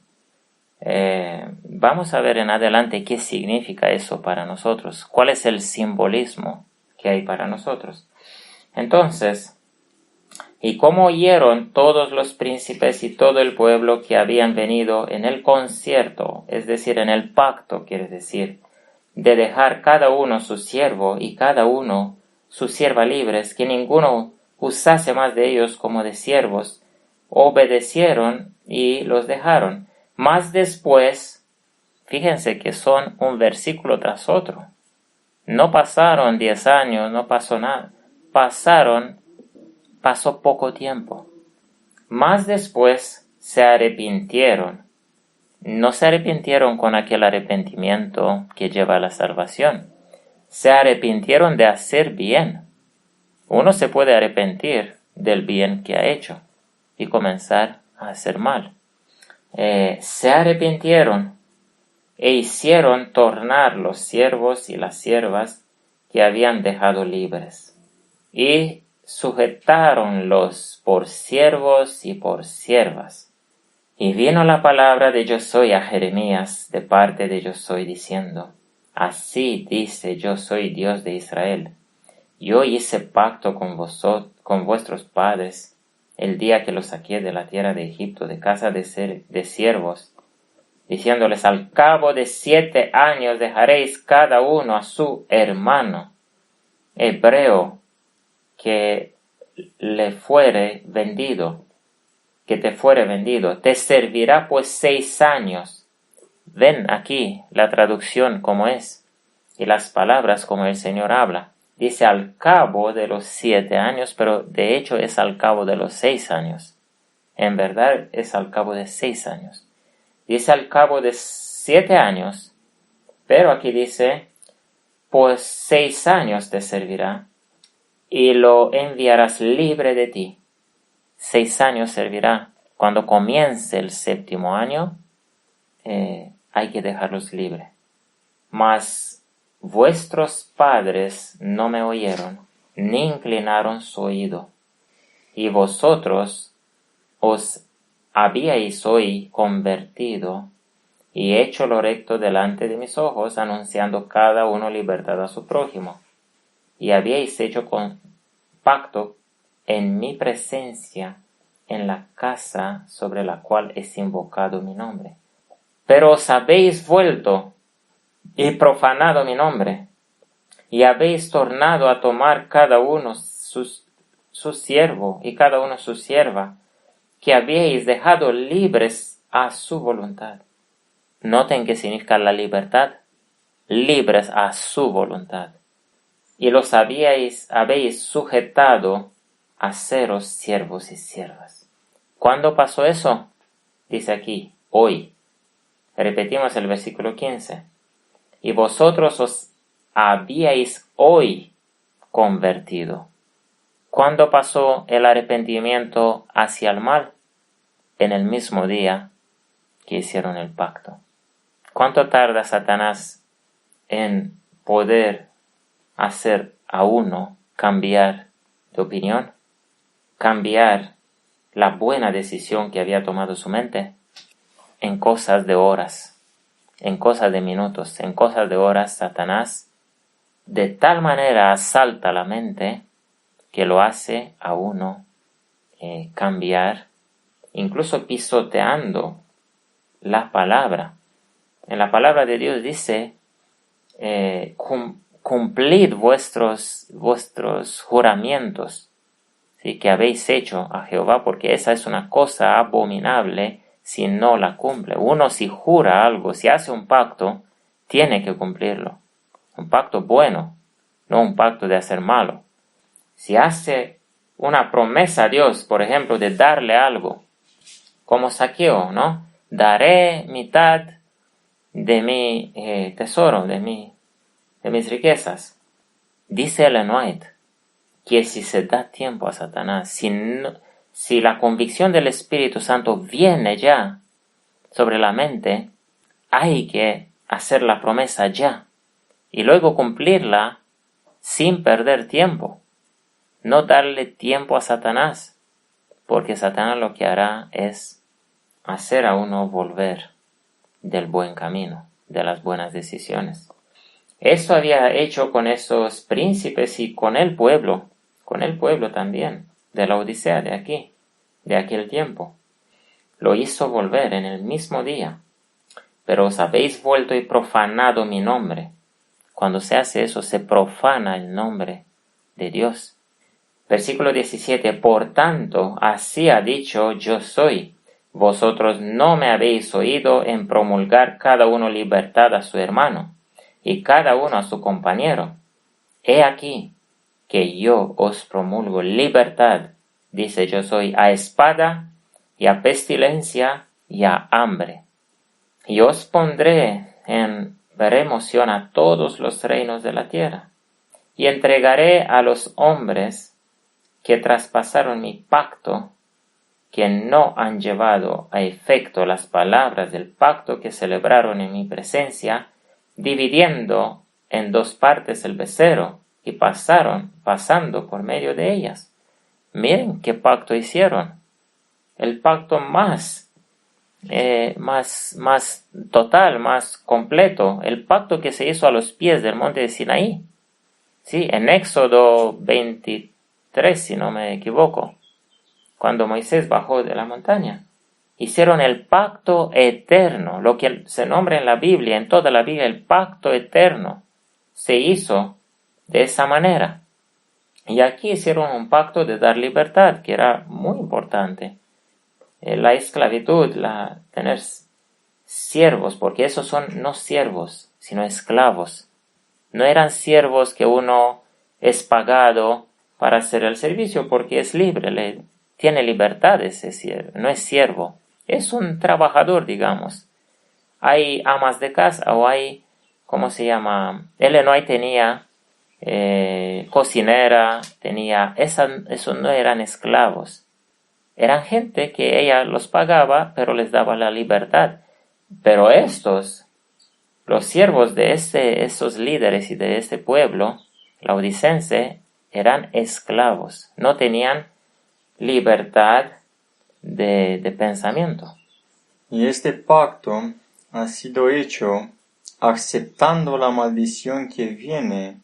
Vamos a ver en adelante qué significa eso para nosotros, cuál es el simbolismo que hay para nosotros. Entonces, y cómo oyeron todos los príncipes y todo el pueblo que habían venido en el concierto, es decir, en el pacto, quiere decir, de dejar cada uno su siervo y cada uno su sierva libres, que ninguno usase más de ellos como de siervos, obedecieron y los dejaron. Más después, fíjense que son un versículo tras otro. No pasaron 10 años, no pasó nada. Pasó poco tiempo. Más después se arrepintieron. No se arrepintieron con aquel arrepentimiento que lleva a la salvación. Se arrepintieron de hacer bien. Uno se puede arrepentir del bien que ha hecho y comenzar a hacer mal. Se arrepintieron e hicieron tornar los siervos y las siervas que habían dejado libres, y sujetáronlos por siervos y por siervas. Y vino la palabra de Yo Soy a Jeremías de parte de Yo Soy, diciendo: Así dice Yo Soy, Dios de Israel. Yo hice pacto con vuestros padres el día que los saqué de la tierra de Egipto, de casa de siervos, diciéndoles: al cabo de 7 años dejaréis cada uno a su hermano hebreo que le fuere vendido, que te fuere vendido. Te servirá pues 6 años. Ven aquí la traducción como es, y las palabras como el Señor habla. Dice al cabo de los 7 años, pero de hecho es al cabo de los 6 años. En verdad es al cabo de 6 años. Dice al cabo de 7 años, pero aquí dice, pues 6 años te servirá y lo enviarás libre de ti. 6 años servirá. Cuando comience el 7º año, hay que dejarlos libres. Mas vuestros padres no me oyeron, ni inclinaron su oído, y vosotros os habíais hoy convertido y hecho lo recto delante de mis ojos, anunciando cada uno libertad a su prójimo, y habíais hecho pacto en mi presencia en la casa sobre la cual es invocado mi nombre. Pero os habéis vuelto y profanado mi nombre, y habéis tornado a tomar cada uno su siervo y cada uno su sierva, que habíais dejado libres a su voluntad. Noten qué significa la libertad: libres a su voluntad. Y los habéis sujetado a seros siervos y siervas. ¿Cuándo pasó eso? Dice aquí, hoy. Repetimos el versículo 15. Y vosotros os habíais hoy convertido. ¿Cuándo pasó el arrepentimiento hacia el mal? En el mismo día que hicieron el pacto. ¿Cuánto tarda Satanás en poder hacer a uno cambiar de opinión? Cambiar la buena decisión que había tomado su mente en cosas de horas, en cosas de minutos, en cosas de horas. Satanás de tal manera asalta la mente que lo hace a uno cambiar, incluso pisoteando la palabra. En la palabra de Dios dice, cumplid vuestros juramentos, ¿sí?, que habéis hecho a Jehová, porque esa es una cosa abominable si no la cumple. Uno, si jura algo, si hace un pacto, tiene que cumplirlo. Un pacto bueno, no un pacto de hacer malo. Si hace una promesa a Dios, por ejemplo, de darle algo, como Zaqueo, ¿no? Daré mitad de mi tesoro, de mis riquezas. Dice Ellen White que si se da tiempo a Satanás, si la convicción del Espíritu Santo viene ya sobre la mente, hay que hacer la promesa ya y luego cumplirla sin perder tiempo. No darle tiempo a Satanás. porque Satanás lo que hará es hacer a uno volver del buen camino, de las buenas decisiones. Esto había hecho con esos príncipes y con el pueblo también, de la Odisea de aquí, de aquel tiempo. Lo hizo volver en el mismo día. Pero os habéis vuelto y profanado mi nombre. Cuando se hace eso, se profana el nombre de Dios. Versículo 17. Por tanto, así ha dicho yo soy. Vosotros no me habéis oído en promulgar cada uno libertad a su hermano, y cada uno a su compañero. He aquí que yo os promulgo libertad, dice yo soy, a espada y a pestilencia y a hambre. Y os pondré en remoción a todos los reinos de la tierra, y entregaré a los hombres que traspasaron mi pacto, que no han llevado a efecto las palabras del pacto que celebraron en mi presencia, dividiendo en dos partes el becerro, y pasando por medio de ellas. Miren qué pacto hicieron. El pacto más total, más completo, el pacto que se hizo a los pies del monte de Sinaí. Sí, en Éxodo 23, si no me equivoco, cuando Moisés bajó de la montaña. Hicieron el pacto eterno, lo que se nombra en la Biblia, en toda la Biblia, el pacto eterno. Se hizo de esa manera. Y aquí hicieron un pacto de dar libertad, que era muy importante. La esclavitud, tener siervos, porque esos son no siervos, sino esclavos. No eran siervos que uno es pagado para hacer el servicio, porque es libre, tiene libertad ese siervo, no es siervo, es un trabajador, digamos. Hay amas de casa o hay, ¿cómo se llama? Illinois tenía cocinera, esos no eran esclavos. Eran gente que ella los pagaba, pero les daba la libertad. Pero los siervos de esos líderes y de este pueblo, laodicense, eran esclavos. No tenían libertad de pensamiento. Y este pacto ha sido hecho aceptando la maldición que viene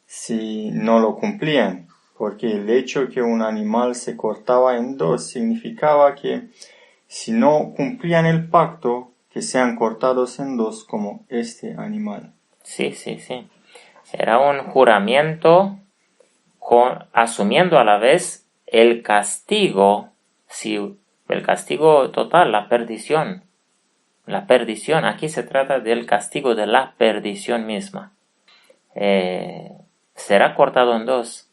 si no lo cumplían. Porque el hecho que un animal se cortaba en dos significaba que si no cumplían el pacto, que sean cortados en dos como este animal. Sí. Era un juramento asumiendo a la vez el castigo, el castigo total, la perdición. La perdición, aquí se trata del castigo de la perdición misma. Será cortado en dos.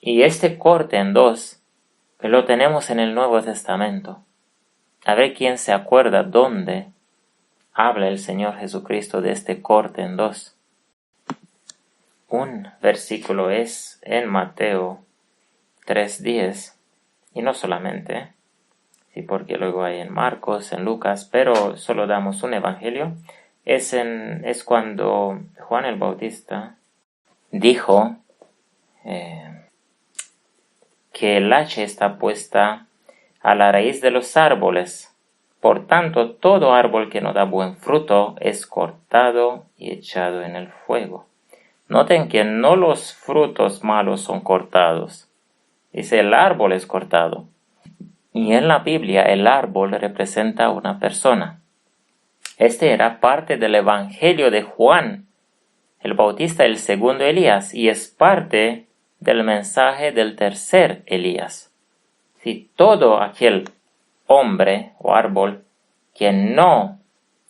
Y este corte en dos lo tenemos en el Nuevo Testamento. A ver quién se acuerda dónde habla el Señor Jesucristo de este corte en dos. Un versículo es en Mateo 3:10, y no solamente, sí, porque luego hay en Marcos, en Lucas, pero solo damos un evangelio. Es cuando Juan el Bautista dijo que el hacha está puesta a la raíz de los árboles. Por tanto, todo árbol que no da buen fruto es cortado y echado en el fuego. Noten que no los frutos malos son cortados. Dice, el árbol es cortado. Y en la Biblia el árbol representa a una persona. Este era parte del evangelio de Juan el Bautista, el segundo Elías, y es parte del mensaje del tercer Elías. Si todo aquel hombre o árbol que no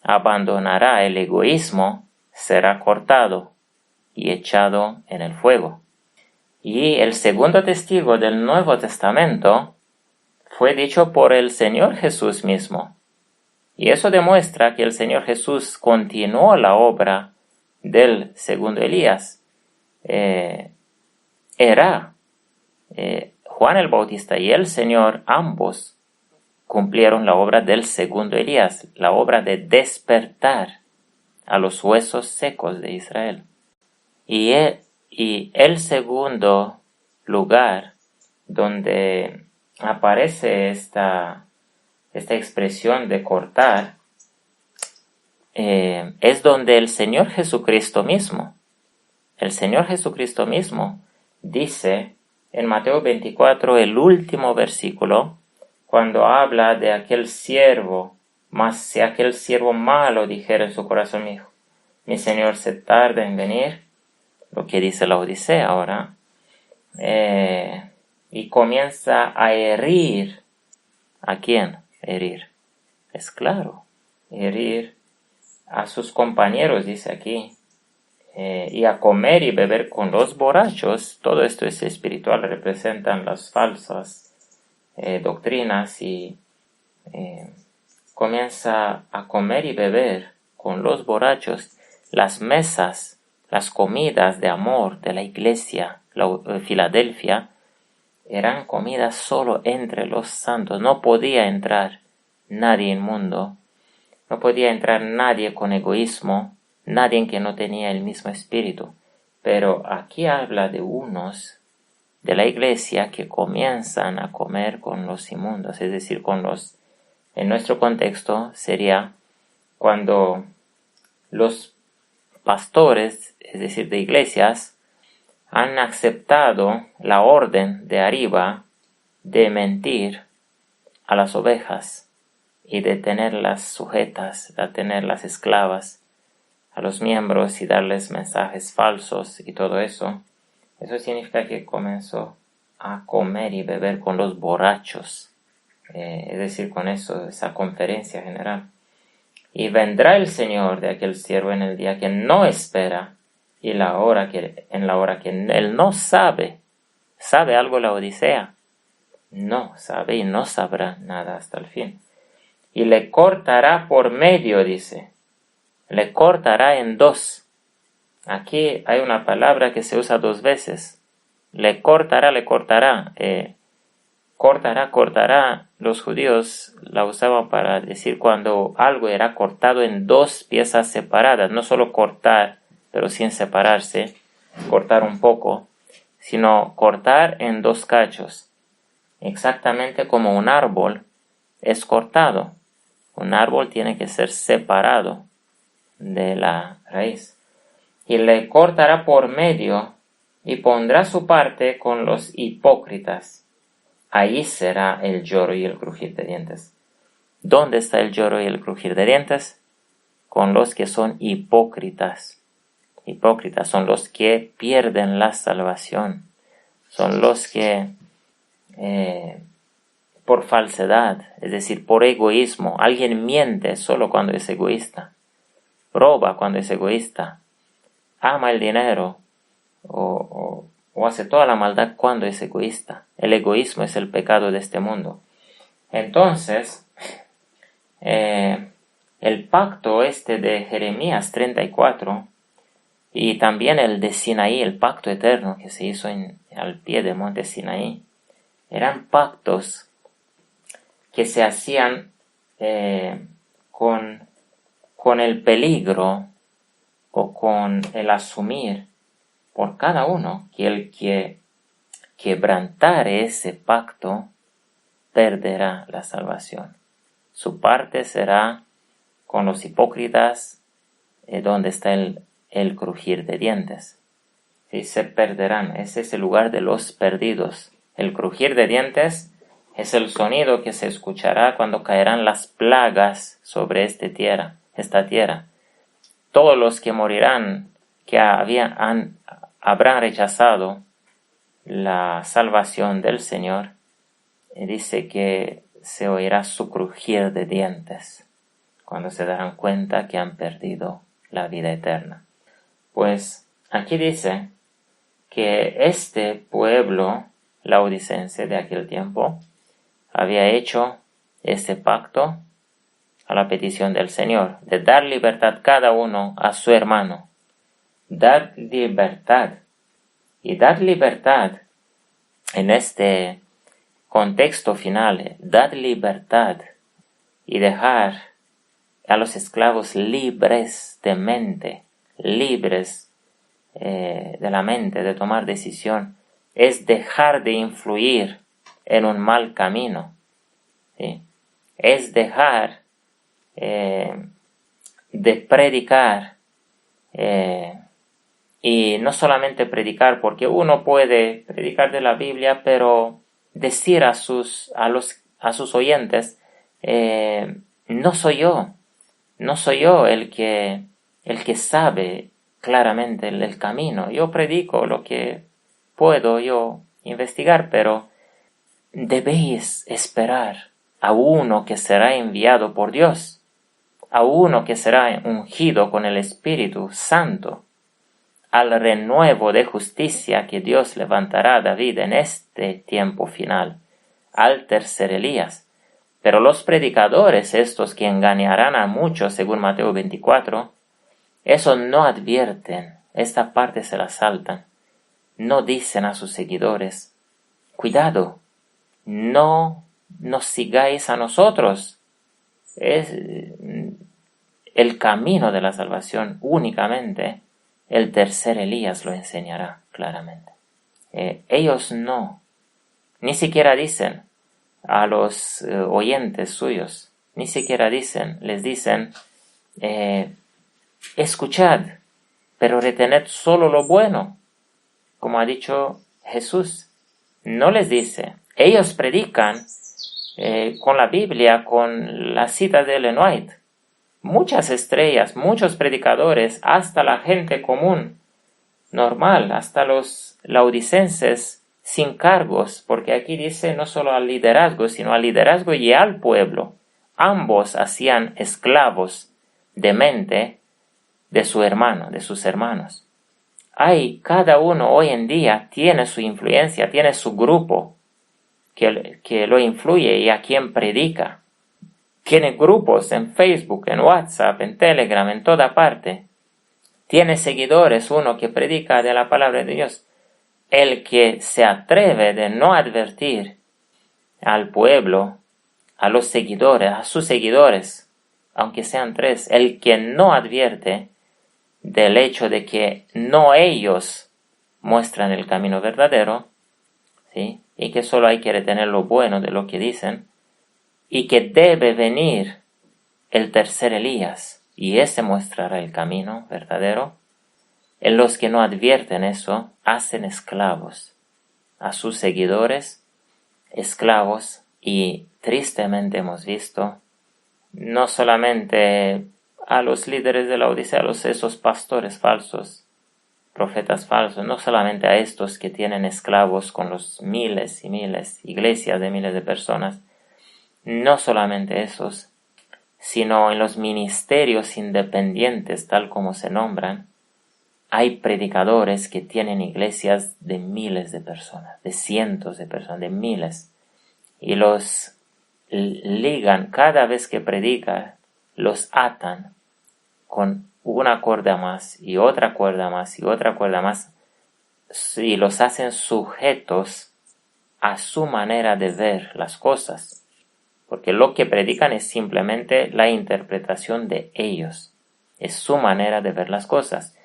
abandonará el egoísmo será cortado y echado en el fuego. Y el segundo testigo del Nuevo Testamento fue dicho por el Señor Jesús mismo. Y eso demuestra que el Señor Jesús continuó la obra del segundo Elías. Juan el Bautista y el Señor, ambos cumplieron la obra del segundo Elías, la obra de despertar a los huesos secos de Israel. Y el segundo lugar donde aparece esta expresión de cortar, es donde el Señor Jesucristo mismo dice en Mateo 24, el último versículo, cuando habla de aquel siervo, mas si aquel siervo malo dijera en su corazón, mi Señor se tarda en venir, lo que dice la Odisea ahora, y comienza a herir. ¿A quién? Herir. Es claro, herir a sus compañeros, dice aquí, y a comer y beber con los borrachos. Todo esto es espiritual, representan las falsas doctrinas, y comienza a comer y beber con los borrachos. Las mesas, las comidas de amor de la iglesia, Filadelfia, eran comidas solo entre los santos. No podía entrar nadie inmundo, no podía entrar nadie con egoísmo, nadie que no tenía el mismo espíritu. Pero aquí habla de unos de la iglesia que comienzan a comer con los inmundos, es decir, en nuestro contexto sería cuando los pastores, es decir, de iglesias, han aceptado la orden de arriba de mentir a las ovejas y de tenerlas sujetas, de tenerlas esclavas a los miembros y darles mensajes falsos y todo eso. Eso significa que comenzó a comer y beber con los borrachos, es decir, con eso, esa conferencia general. Y vendrá el Señor de aquel siervo en el día que no espera y en la hora que él no sabe. ¿Sabe algo la Odisea? No sabe y no sabrá nada hasta el fin. Y le cortará por medio, dice. Le cortará en dos. Aquí hay una palabra que se usa dos veces. Le cortará. Cortará. Los judíos la usaban para decir cuando algo era cortado en dos piezas separadas. No solo cortar, pero sin separarse. Cortar un poco. Sino cortar en dos cachos. Exactamente como un árbol es cortado. Un árbol tiene que ser separado de la raíz. Y le cortará por medio y pondrá su parte con los hipócritas. Ahí será el lloro y el crujir de dientes. ¿Dónde está el lloro y el crujir de dientes? Con los que son hipócritas. Hipócritas son los que pierden la salvación. Son los que por falsedad, es decir, por egoísmo. Alguien miente solo cuando es egoísta. Roba cuando es egoísta. Ama el dinero o hace toda la maldad cuando es egoísta. El egoísmo es el pecado de este mundo. Entonces, el pacto de Jeremías 34 y también el de Sinaí, el pacto eterno que se hizo al pie del monte Sinaí, eran pactos que se hacían con el peligro o con el asumir por cada uno que el que quebrantare ese pacto perderá la salvación. Su parte será con los hipócritas, donde está el crujir de dientes. Sí, se perderán. Ese es el lugar de los perdidos. El crujir de dientes es el sonido que se escuchará cuando caerán las plagas sobre esta tierra. Todos los que morirán, que habrán rechazado la salvación del Señor, dice que se oirá su crujir de dientes cuando se darán cuenta que han perdido la vida eterna. Pues aquí dice que este pueblo laodicense de aquel tiempo había hecho este pacto a la petición del Señor, de dar libertad cada uno a su hermano. Dar libertad. Y dar libertad en este contexto final, dar libertad y dejar a los esclavos libres de mente, libres de la mente, de tomar decisión, es dejar de influir en un mal camino, ¿sí? Es dejar de predicar, y no solamente predicar, porque uno puede predicar de la Biblia, pero decir a sus oyentes, no soy yo el que sabe claramente el camino. Yo predico lo que puedo yo investigar, pero debéis esperar a uno que será enviado por Dios, a uno que será ungido con el Espíritu Santo, al renuevo de justicia que Dios levantará a David en este tiempo final, al tercer Elías. Pero los predicadores, estos que engañarán a muchos, según Mateo 24, eso no advierten, esta parte se la saltan. No dicen a sus seguidores, cuidado, no nos sigáis a nosotros. Es el camino de la salvación únicamente. El tercer Elías lo enseñará claramente. Ellos no, ni siquiera dicen a los oyentes suyos, ni siquiera les dicen, escuchad, pero retened solo lo bueno, como ha dicho Jesús. No les dice. Ellos predican con la Biblia, con la cita de Ellen White. Muchas estrellas, muchos predicadores, hasta la gente común, normal, hasta los laodicenses sin cargos, porque aquí dice no solo al liderazgo, sino al liderazgo y al pueblo. Ambos hacían esclavos de mente de su hermano, de sus hermanos. Cada uno hoy en día tiene su influencia, tiene su grupo que lo influye y a quien predica. Tiene grupos en Facebook, en WhatsApp, en Telegram, en toda parte. Tiene seguidores, uno que predica de la palabra de Dios. El que se atreve de no advertir al pueblo, a los seguidores, a sus seguidores, aunque sean 3, el que no advierte del hecho de que no ellos muestran el camino verdadero, ¿sí? Y que solo hay que retener lo bueno de lo que dicen, y que debe venir el tercer Elías, y ese mostrará el camino verdadero. En los que no advierten eso, hacen esclavos a sus seguidores, esclavos, y tristemente hemos visto, no solamente a los líderes de la Odisea, a esos pastores falsos, profetas falsos, no solamente a estos que tienen esclavos con los miles y miles, iglesias de miles de personas, no solamente esos, sino en los ministerios independientes, tal como se nombran, hay predicadores que tienen iglesias de miles de personas, de cientos de personas, de miles, y los ligan cada vez que predican, los atan con una cuerda más y otra cuerda más y otra cuerda más, y los hacen sujetos a su manera de ver las cosas, porque lo que predican es simplemente la interpretación de ellos, es su manera de ver las cosas.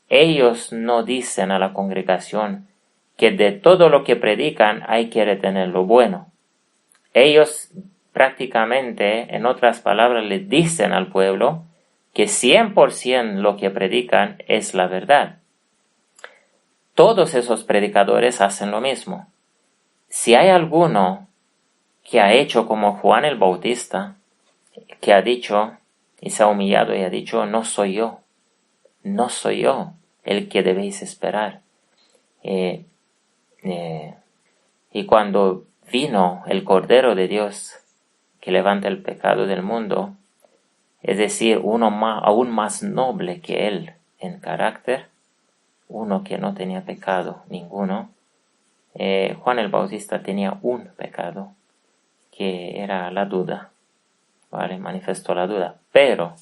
Ellos no dicen a la congregación que de todo lo que predican hay que retener lo bueno. Ellos prácticamente, en otras palabras, le dicen al pueblo que 100% lo que predican es la verdad. Todos esos predicadores hacen lo mismo. Si hay alguno que ha hecho como Juan el Bautista, que ha dicho y se ha humillado y ha dicho, no soy yo el que debéis esperar. Y cuando vino el Cordero de Dios que levanta el pecado del mundo, es decir, uno aún más noble que él en carácter, uno que no tenía pecado ninguno, Juan el Bautista tenía un pecado, que era la duda, ¿vale? Manifestó la duda, pero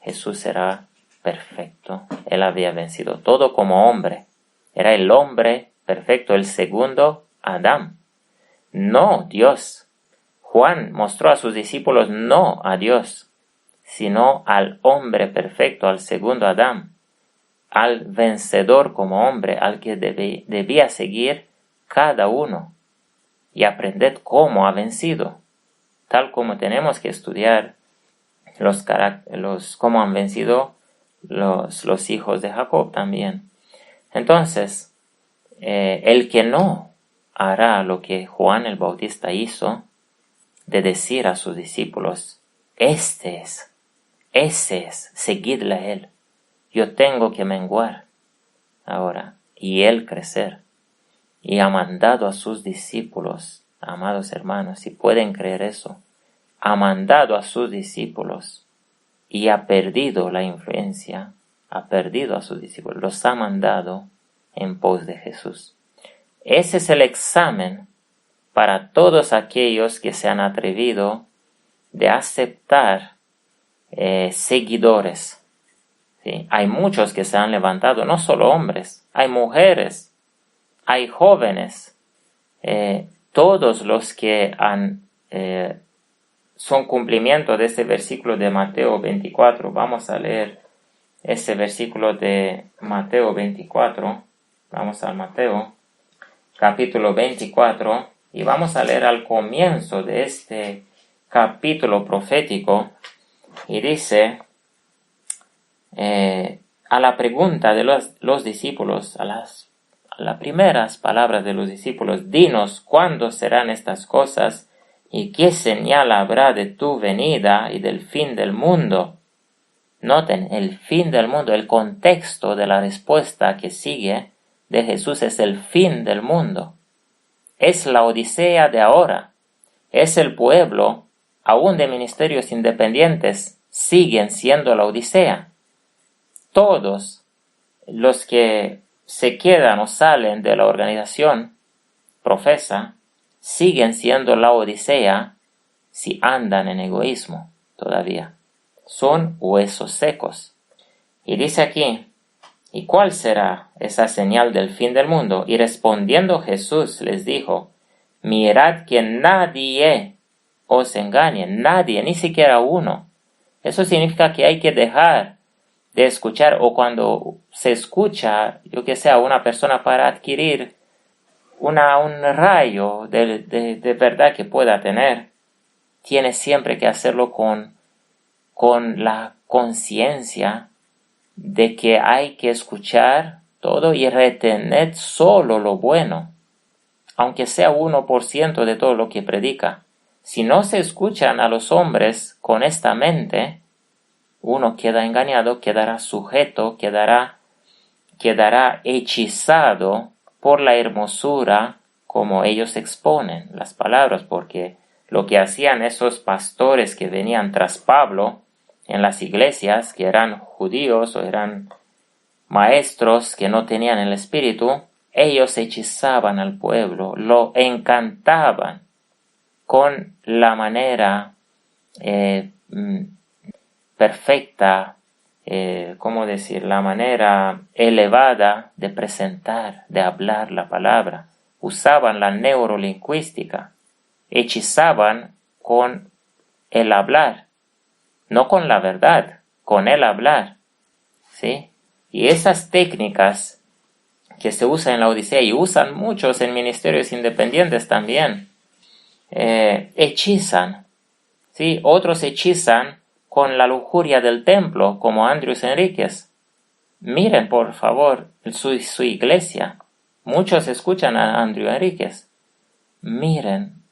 Jesús era perfecto, él había vencido todo como hombre, era el hombre perfecto, el segundo Adán, no Dios. Juan mostró a sus discípulos no a Dios, sino al hombre perfecto, al segundo Adán, al vencedor como hombre, al que debía seguir cada uno y aprended cómo ha vencido, tal como tenemos que estudiar cómo han vencido los hijos de Jacob también. Entonces, el que no hará lo que Juan el Bautista hizo, de decir a sus discípulos, ese es, seguidle a él. Yo tengo que menguar ahora y él crecer. Y ha mandado a sus discípulos, amados hermanos, si pueden creer eso, ha mandado a sus discípulos y ha perdido la influencia, ha perdido a sus discípulos, los ha mandado en pos de Jesús. Ese es el examen para todos aquellos que se han atrevido de aceptar seguidores. ¿Sí? Hay muchos que se han levantado, no solo hombres, hay mujeres, hay jóvenes, todos los que son cumplimiento de este versículo de Mateo 24. Vamos a leer ese versículo de Mateo 24. Vamos al Mateo, capítulo 24, y vamos a leer al comienzo de este capítulo profético, y dice, a la pregunta de los discípulos, a las primeras palabras de los discípulos, dinos cuándo serán estas cosas y qué señal habrá de tu venida y del fin del mundo. Noten, el fin del mundo, el contexto de la respuesta que sigue de Jesús es el fin del mundo. Es la Odisea de ahora. Es el pueblo, aún de ministerios independientes, siguen siendo la Odisea. Todos los que se quedan o salen de la organización profesa siguen siendo la Odisea si andan en egoísmo todavía. Son huesos secos. Y dice aquí, ¿y cuál será esa señal del fin del mundo? Y respondiendo Jesús les dijo, mirad que nadie os engañe, nadie, ni siquiera uno. Eso significa que hay que dejar de escuchar, o cuando se escucha, yo que sé, a una persona para adquirir un rayo de verdad que pueda tener, tiene siempre que hacerlo con la conciencia de que hay que escuchar todo y retener solo lo bueno, aunque sea 1% de todo lo que predica. Si no se escuchan a los hombres con esta mente, uno queda engañado, quedará sujeto, quedará hechizado por la hermosura como ellos exponen las palabras, porque lo que hacían esos pastores que venían tras Pablo en las iglesias, que eran judíos o eran maestros que no tenían el espíritu, ellos hechizaban al pueblo, lo encantaban con la manera perfecta, la manera elevada de presentar, de hablar la palabra. Usaban la neurolingüística, hechizaban con el hablar, no con la verdad, con el hablar, ¿sí? Y esas técnicas que se usan en la Odisea y usan muchos en ministerios independientes también, hechizan, ¿sí? Otros hechizan con la lujuria del templo, como Andrews Enríquez. Miren, por favor, su iglesia. Muchos escuchan a Andrew Enríquez. Miren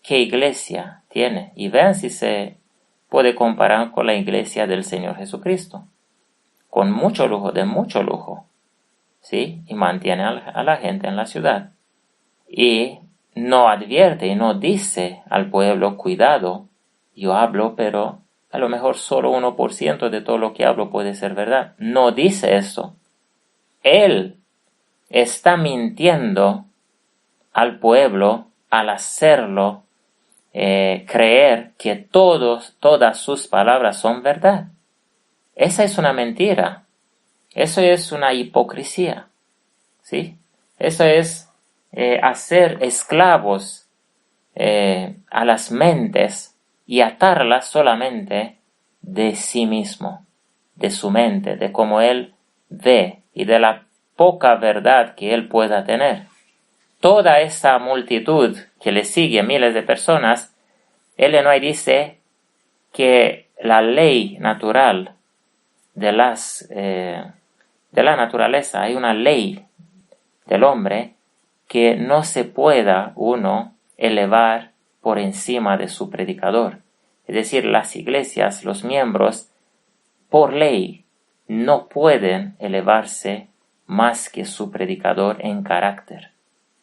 qué iglesia tiene y vean si se puede comparar con la iglesia del Señor Jesucristo. Con mucho lujo, de mucho lujo, ¿sí? Y mantiene a la gente en la ciudad. Y no advierte y no dice al pueblo, cuidado, yo hablo, pero a lo mejor solo 1% de todo lo que hablo puede ser verdad. No dice eso. Él está mintiendo al pueblo al hacerlo creer que todas sus palabras son verdad. Esa es una mentira. Eso es una hipocresía, ¿sí? Eso es hacer esclavos a las mentes y atarlas solamente de sí mismo, de su mente, de cómo él ve y de la poca verdad que él pueda tener. toda esa multitud que le sigue, miles de personas, Ellen White dice que la ley natural de la naturaleza, hay una ley del hombre que no se pueda uno elevar por encima de su predicador. Es decir, las iglesias, los miembros, por ley, no pueden elevarse más que su predicador en carácter.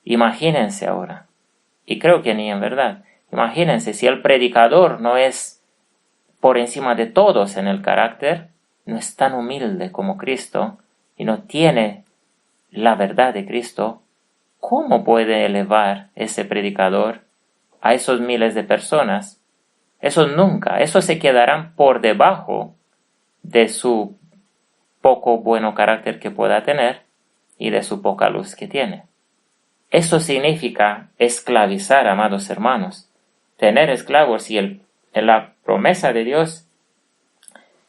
Imagínense ahora, y creo que ni en verdad, imagínense si el predicador no es por encima de todos en el carácter, no es tan humilde como Cristo y no tiene la verdad de Cristo, ¿cómo puede elevar ese predicador a esos miles de personas? Esos se quedarán por debajo de su poco bueno carácter que pueda tener y de su poca luz que tiene. Eso significa esclavizar, amados hermanos, tener esclavos, y la promesa de Dios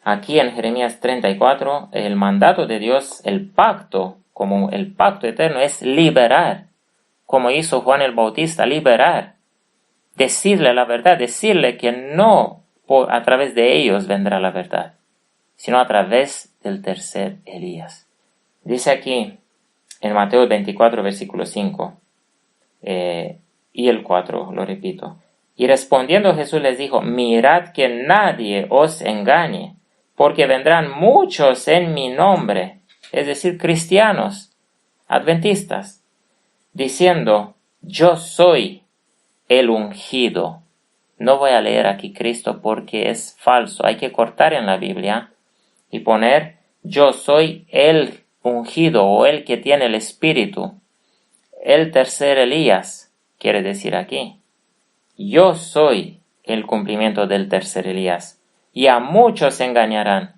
aquí en Jeremías 34, el mandato de Dios, el pacto, como el pacto eterno, es liberar, como hizo Juan el Bautista, liberar, decirle la verdad, decirle que no a través de ellos vendrá la verdad, sino a través del tercer Elías. Dice aquí en Mateo 24, versículo 5 y el 4, lo repito. Y respondiendo Jesús les dijo, mirad que nadie os engañe, porque vendrán muchos en mi nombre, es decir, cristianos, adventistas, diciendo, yo soy el ungido. No voy a leer aquí Cristo porque es falso. Hay que cortar en la Biblia y poner, yo soy el ungido o el que tiene el Espíritu. El tercer Elías quiere decir aquí. Yo soy el cumplimiento del tercer Elías, y a muchos se engañarán.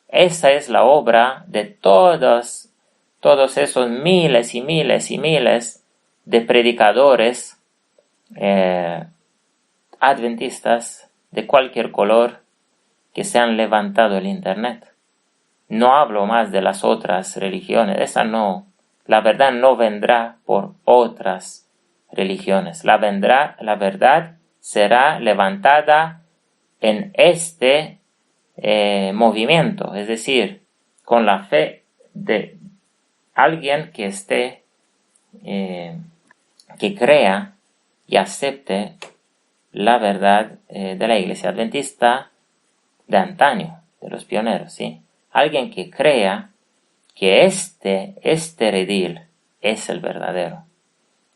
Esa es la obra de todos esos miles y miles y miles de predicadores adventistas de cualquier color que se han levantado el Internet. No hablo más de las otras religiones, la verdad no vendrá por otras religiones. La verdad será levantada en este movimiento, es decir, con la fe de alguien que que crea y acepte la verdad de la iglesia adventista de antaño, de los pioneros, ¿sí? Alguien que crea que este redil es el verdadero.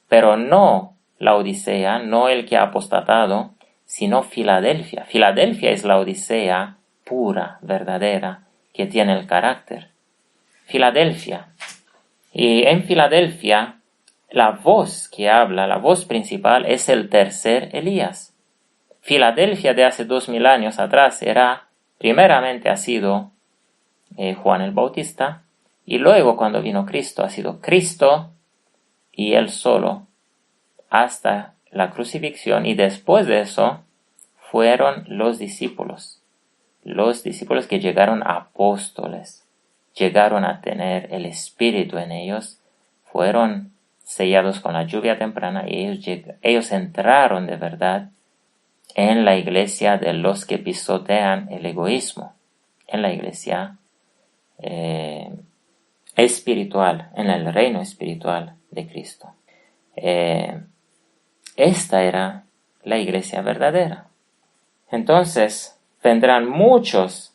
Pero no la Odisea, no el que ha apostatado, sino Filadelfia. Filadelfia es la Odisea pura, verdadera, que tiene el carácter. Filadelfia. Y en Filadelfia, la voz que habla, la voz principal, es el tercer Elías. Filadelfia de hace 2000 años atrás primeramente ha sido Juan el Bautista, y luego cuando vino Cristo ha sido Cristo y él solo hasta la crucifixión, y después de eso fueron los discípulos que llegaron a apóstoles, llegaron a tener el Espíritu en ellos, fueron sellados con la lluvia temprana y ellos entraron de verdad en la iglesia de los que pisotean el egoísmo, en la iglesia espiritual, en el reino espiritual de Cristo. Esta era la iglesia verdadera. Entonces, vendrán muchos,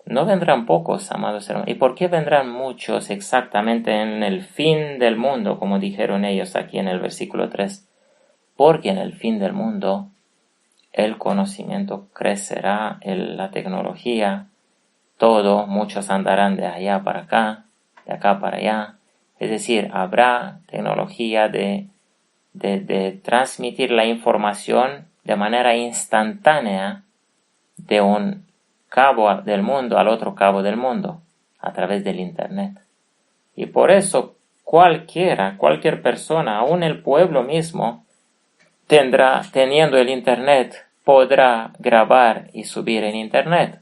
no vendrán pocos, amados hermanos. ¿Y por qué vendrán muchos exactamente en el fin del mundo, como dijeron ellos aquí en el versículo 3? Porque en el fin del mundo el conocimiento crecerá, la tecnología, muchos andarán de allá para acá, de acá para allá. Es decir, habrá tecnología de transmitir la información de manera instantánea de un cabo del mundo al otro cabo del mundo a través del Internet. Y por eso cualquier persona, aún el pueblo mismo, teniendo el Internet, podrá grabar y subir en Internet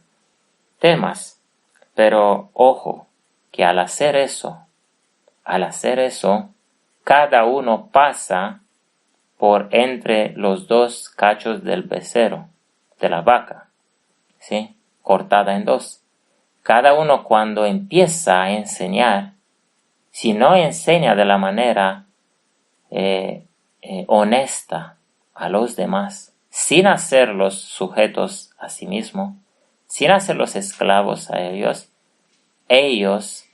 temas. Pero ojo, que al hacer eso, cada uno pasa por entre los dos cachos del becerro, de la vaca, ¿sí? Cortada en dos. Cada uno cuando empieza a enseñar, si no enseña de la manera honesta a los demás, sin hacerlos sujetos a sí mismo, sin hacerlos esclavos a ellos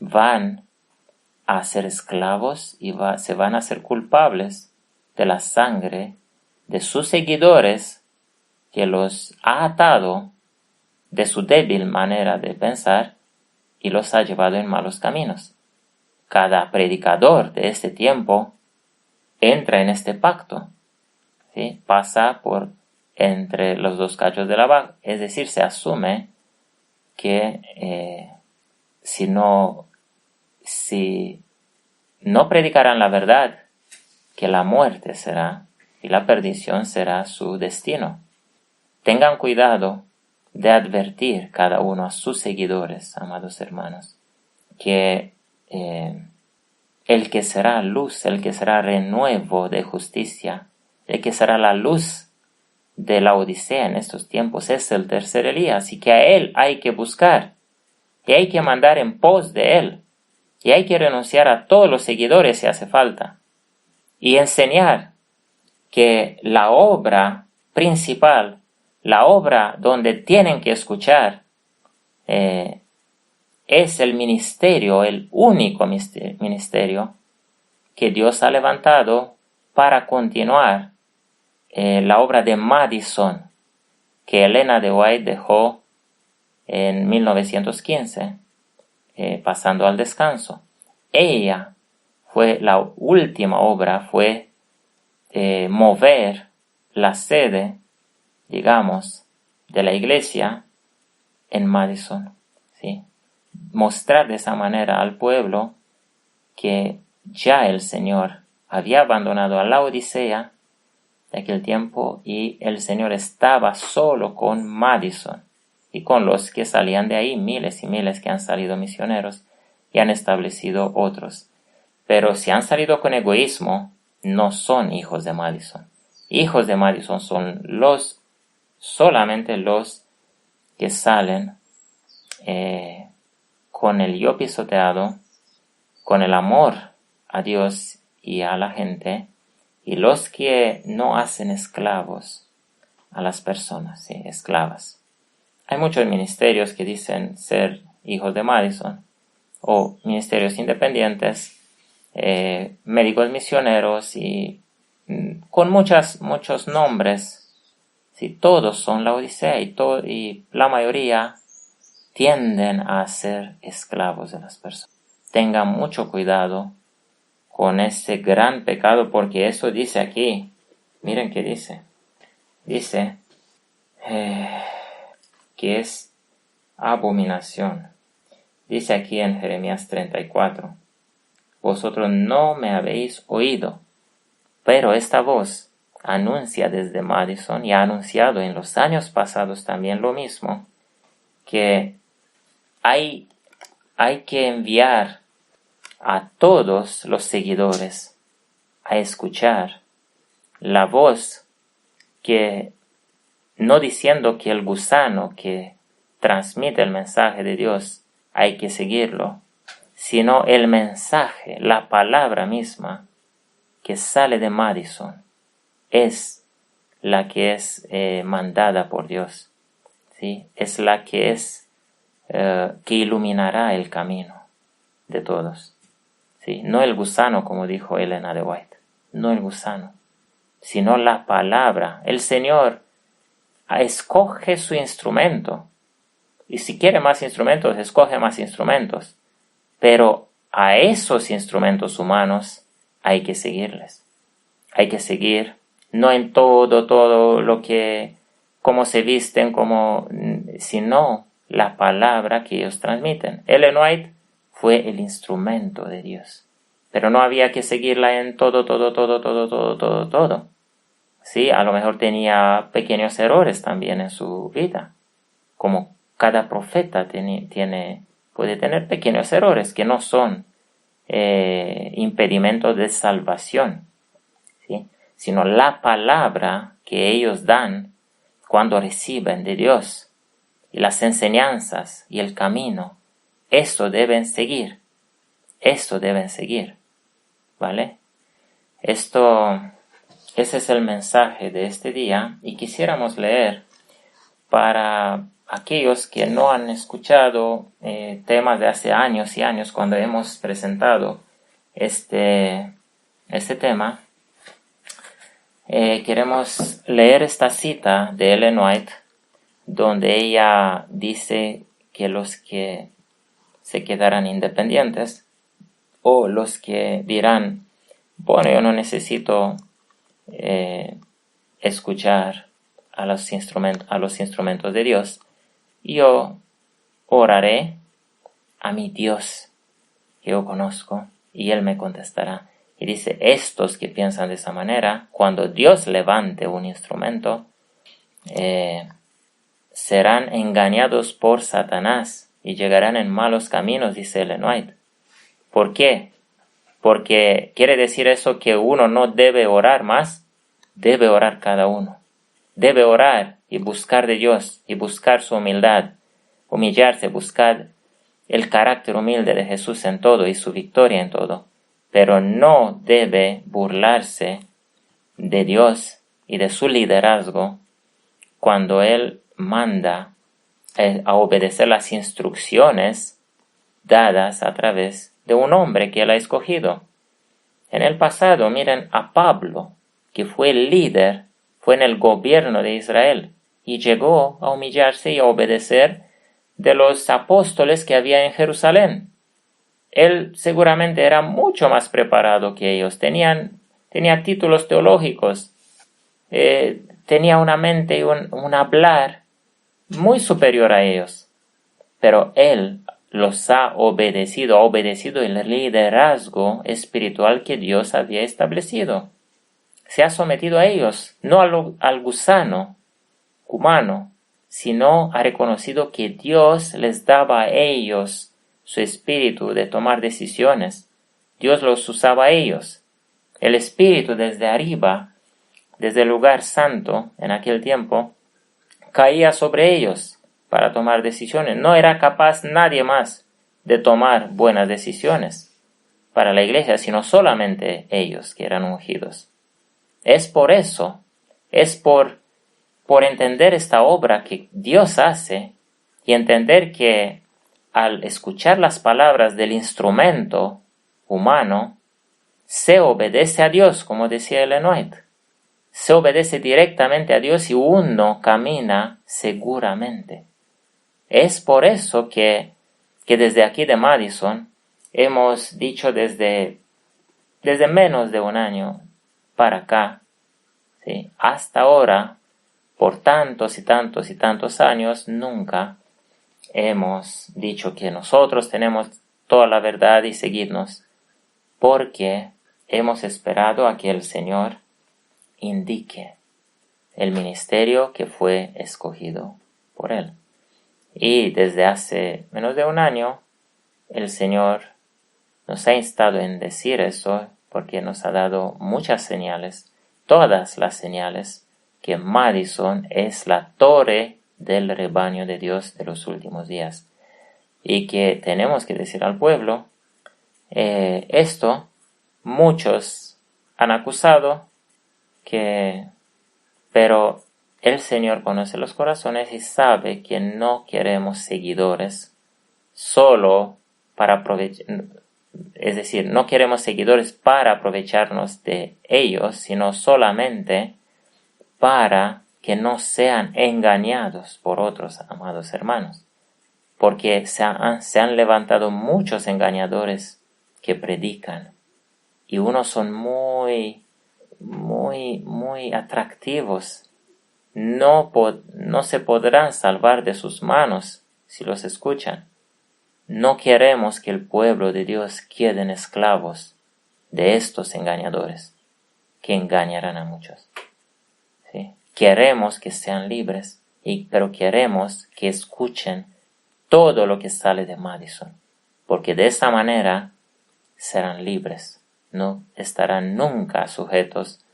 van a ser esclavos y se van a ser culpables de la sangre de sus seguidores que los ha atado de su débil manera de pensar y los ha llevado en malos caminos. Cada predicador de este tiempo entra en este pacto, ¿sí? Pasa por entre los dos cachos de la vaca, es decir, se asume que si no predicarán la verdad, que la muerte será y la perdición será su destino. Tengan cuidado de advertir cada uno a sus seguidores, amados hermanos, que el que será luz, el que será renuevo de justicia, el que será la luz de la Odisea en estos tiempos es el tercer Elías, y que a él hay que buscar, y hay que mandar en pos de él, y hay que renunciar a todos los seguidores si hace falta, y enseñar que la obra principal, la obra donde tienen que escuchar, es el ministerio, el único ministerio que Dios ha levantado para continuar la obra de Madison, que Elena de White dejó en 1915, pasando al descanso. Ella la última obra fue mover la sede, digamos, de la iglesia en Madison, ¿sí? Mostrar de esa manera al pueblo que ya el Señor había abandonado a la Odisea de aquel tiempo y el Señor estaba solo con Madison y con los que salían de ahí, miles y miles que han salido misioneros y han establecido otros. Pero si han salido con egoísmo, no son hijos de Madison. Hijos de Madison son solamente los que salen con el yo pisoteado, con el amor a Dios y a la gente, y los que no hacen esclavos a las personas, ¿sí? Esclavas. Hay muchos ministerios que dicen ser hijos de Madison, o ministerios independientes, médicos misioneros y con muchos nombres. Sí, todos son la Odisea y la mayoría tienden a ser esclavos de las personas. Tengan mucho cuidado con ese gran pecado, porque eso dice aquí. Miren qué dice. Dice que es abominación. Dice aquí en Jeremías 34. Vosotros no me habéis oído, pero esta voz anuncia desde Madison y ha anunciado en los años pasados también lo mismo, que hay que enviar a todos los seguidores a escuchar la voz, que no diciendo que el gusano que transmite el mensaje de Dios hay que seguirlo, sino el mensaje, la palabra misma que sale de Madison es la que es mandada por Dios, ¿sí? Es la que que iluminará el camino de todos, ¿sí? No el gusano, como dijo Elena de White, no el gusano, sino la palabra. El Señor escoge su instrumento, y si quiere más instrumentos, escoge más instrumentos, pero a esos instrumentos humanos hay que seguirles. Hay que seguir, no en todo lo que, cómo se visten, sino la palabra que ellos transmiten. Ellen White fue el instrumento de Dios, pero no había que seguirla en todo. Sí, a lo mejor tenía pequeños errores también en su vida, como cada profeta puede tener pequeños errores que no son impedimento de salvación, ¿sí? Sino la palabra que ellos dan cuando reciben de Dios, y las enseñanzas y el camino, esto deben seguir, ¿vale? Ese es el mensaje de este día, y quisiéramos leer para aquellos que no han escuchado temas de hace años y años cuando hemos presentado este tema. Queremos leer esta cita de Ellen White, donde ella dice que los que se quedarán independientes, o los que dirán, bueno, yo no necesito escuchar a los instrumentos de Dios, yo oraré a mi Dios que yo conozco y Él me contestará. Y dice, estos que piensan de esa manera, cuando Dios levante un instrumento, serán engañados por Satanás y llegarán en malos caminos, dice Ellen White. ¿Por qué? Porque quiere decir eso que uno no debe orar más, debe orar cada uno. Debe orar y buscar de Dios y buscar su humildad, humillarse, buscar el carácter humilde de Jesús en todo y su victoria en todo. Pero no debe burlarse de Dios y de su liderazgo cuando Él manda a obedecer las instrucciones dadas a través de un hombre que Él ha escogido. En el pasado, miren a Pablo, que fue el líder, fue en el gobierno de Israel y llegó a humillarse y a obedecer de los apóstoles que había en Jerusalén. Él seguramente era mucho más preparado que ellos, tenía títulos teológicos, tenía una mente y un hablar muy superior a ellos, pero él los ha obedecido el liderazgo espiritual que Dios había establecido. Se ha sometido a ellos, no al gusano humano, sino ha reconocido que Dios les daba a ellos su espíritu de tomar decisiones. Dios los usaba a ellos. El espíritu desde arriba, desde el lugar santo en aquel tiempo, caía sobre ellos para tomar decisiones. No era capaz nadie más de tomar buenas decisiones para la iglesia, sino solamente ellos que eran ungidos. Es por eso, es por entender esta obra que Dios hace y entender que al escuchar las palabras del instrumento humano, se obedece a Dios, como decía Ellen White. Se obedece directamente a Dios y uno camina seguramente. Es por eso que desde aquí de Madison hemos dicho desde menos de un año para acá, ¿sí? Hasta ahora, por tantos y tantos y tantos años, nunca hemos dicho que nosotros tenemos toda la verdad y seguirnos, porque hemos esperado a que el Señor indique el ministerio que fue escogido por Él. Y desde hace menos de un año, el Señor nos ha instado en decir eso, porque nos ha dado muchas señales, todas las señales, que Madison es la torre del rebaño de Dios de los últimos días. Y que tenemos que decir al pueblo, esto muchos han acusado, pero el Señor conoce los corazones y sabe que no queremos seguidores solo para aprovechar, es decir, no queremos seguidores para aprovecharnos de ellos, sino solamente para que no sean engañados por otros amados hermanos. Porque se han levantado muchos engañadores que predican y unos son muy atractivos. No se podrán salvar de sus manos si los escuchan. No queremos que el pueblo de Dios queden esclavos de estos engañadores que engañarán a muchos. ¿Sí? Queremos que sean libres, pero queremos que escuchen todo lo que sale de Madison, porque de esa manera serán libres, no estarán nunca sujetos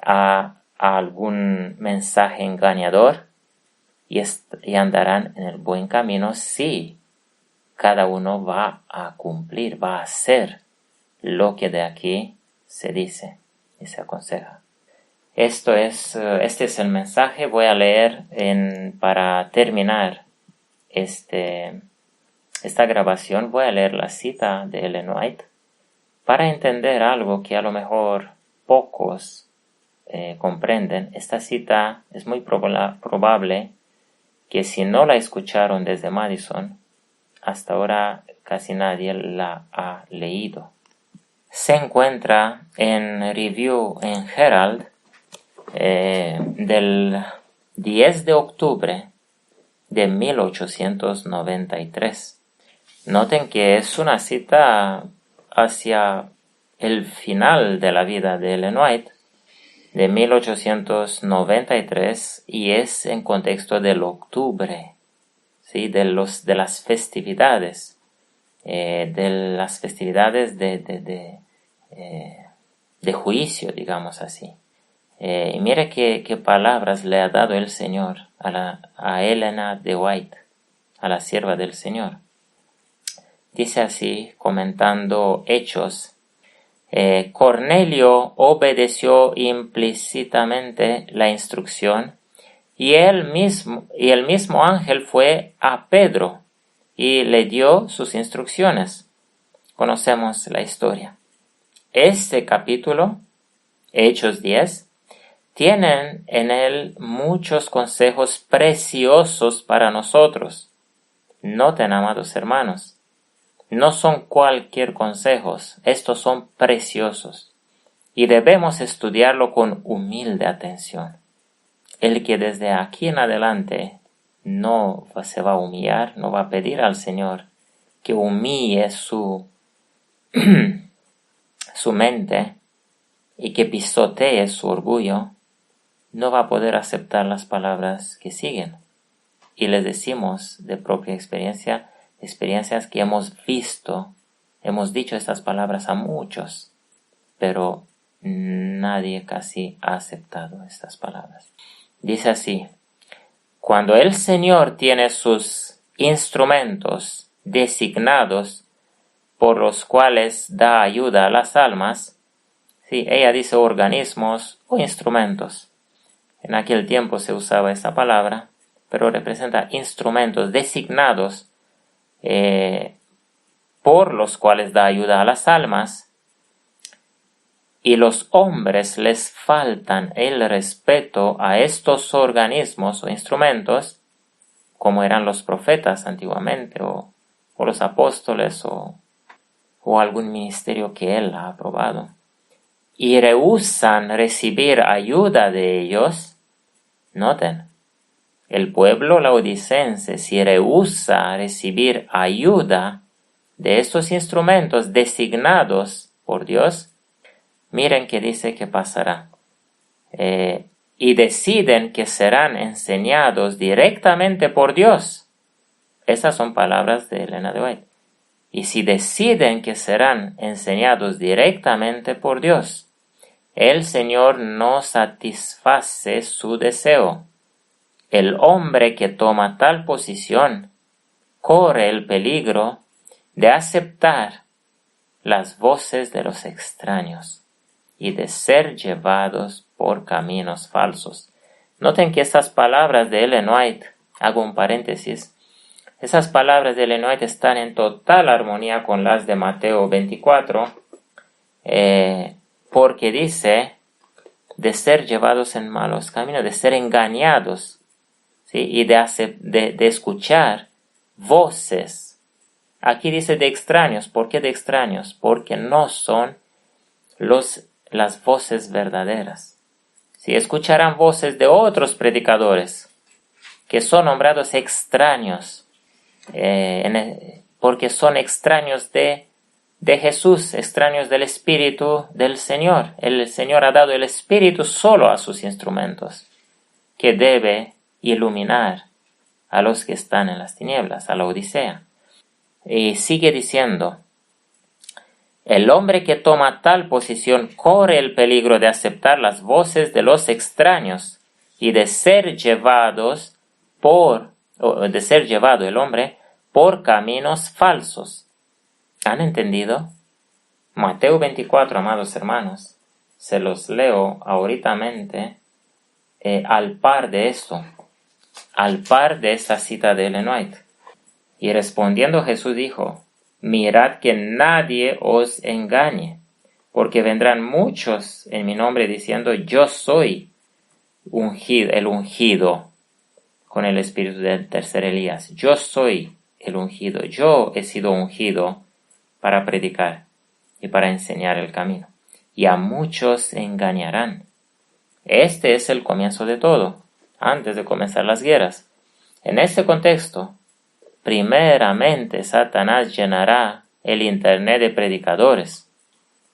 a algún mensaje engañador y andarán en el buen camino si cada uno va a cumplir, va a hacer lo que de aquí se dice y se aconseja. Este es el mensaje. Voy a leer para terminar esta grabación, voy a leer la cita de Ellen White para entender algo que a lo mejor pocos comprenden. Esta cita es muy probable que si no la escucharon desde Madison, hasta ahora casi nadie la ha leído. Se encuentra en Review en Herald del 10 de octubre de 1893. Noten que es una cita hacia el final de la vida de Ellen White, de 1893, y es en contexto del octubre, ¿sí? de las festividades, de juicio, digamos así. Y mire qué palabras le ha dado el Señor a Elena de White, a la sierva del Señor. Dice así, comentando Hechos: Cornelio obedeció implícitamente la instrucción, y el mismo ángel fue a Pedro y le dio sus instrucciones. Conocemos la historia. Este capítulo, Hechos 10, tienen en él muchos consejos preciosos para nosotros. Noten, amados hermanos, no son cualquier consejos, estos son preciosos y debemos estudiarlo con humilde atención. El que desde aquí en adelante no se va a humillar, no va a pedir al Señor que humille su mente y que pisotee su orgullo, no va a poder aceptar las palabras que siguen. Y les decimos de propia experiencias que hemos visto, hemos dicho estas palabras a muchos, pero nadie casi ha aceptado estas palabras. Dice así: cuando el Señor tiene sus instrumentos designados por los cuales da ayuda a las almas, sí, ella dice organismos o instrumentos. En aquel tiempo se usaba esa palabra, pero representa instrumentos designados por los cuales da ayuda a las almas, y los hombres les faltan el respeto a estos organismos o instrumentos, como eran los profetas antiguamente, o los apóstoles, o algún ministerio que él ha aprobado, y rehúsan recibir ayuda de ellos. Noten, el pueblo laodicense, si rehúsa recibir ayuda de estos instrumentos designados por Dios, miren que dice que pasará. Y deciden que serán enseñados directamente por Dios. Esas son palabras de Elena de White. Y si deciden que serán enseñados directamente por Dios, el Señor no satisface su deseo. El hombre que toma tal posición corre el peligro de aceptar las voces de los extraños y de ser llevados por caminos falsos. Noten que esas palabras de Ellen White, hago un paréntesis, esas palabras de Ellen White están en total armonía con las de Mateo 24, porque dice de ser llevados en malos caminos, de ser engañados, ¿sí? Y de escuchar voces. Aquí dice de extraños. ¿Por qué de extraños? Porque no son las voces verdaderas. Si escucharán voces de otros predicadores que son nombrados extraños, porque son extraños de Jesús, extraños del Espíritu del Señor. El Señor ha dado el Espíritu solo a sus instrumentos, que debe iluminar a los que están en las tinieblas, a la Odisea. Y sigue diciendo, El hombre que toma tal posición corre el peligro de aceptar las voces de los extraños y de ser llevado el hombre por caminos falsos. ¿Han entendido? Mateo 24, amados hermanos, se los leo ahoritamente al par de esto, al par de esta cita de Ellen White. Y respondiendo Jesús dijo: mirad que nadie os engañe, porque vendrán muchos en mi nombre diciendo: yo soy el ungido, con el espíritu del tercer Elías. Yo soy el ungido, yo he sido ungido para predicar y para enseñar el camino. Y a muchos engañarán. Este es el comienzo de todo, antes de comenzar las guerras. En este contexto, primeramente Satanás llenará el internet de predicadores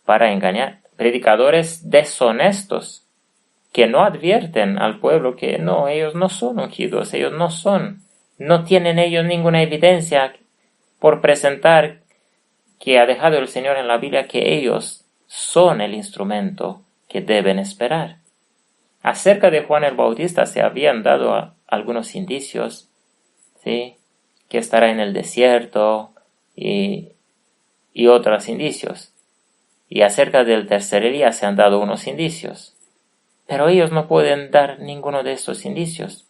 para engañar, predicadores deshonestos que no advierten al pueblo que no, ellos no son ungidos, ellos no tienen ellos ninguna evidencia por presentar que ha dejado el Señor en la Biblia que ellos son el instrumento que deben esperar. Acerca de Juan el Bautista se habían dado algunos indicios, ¿sí?, que estará en el desierto y otros indicios. Y acerca del tercer Elías se han dado unos indicios. Pero ellos no pueden dar ninguno de estos indicios.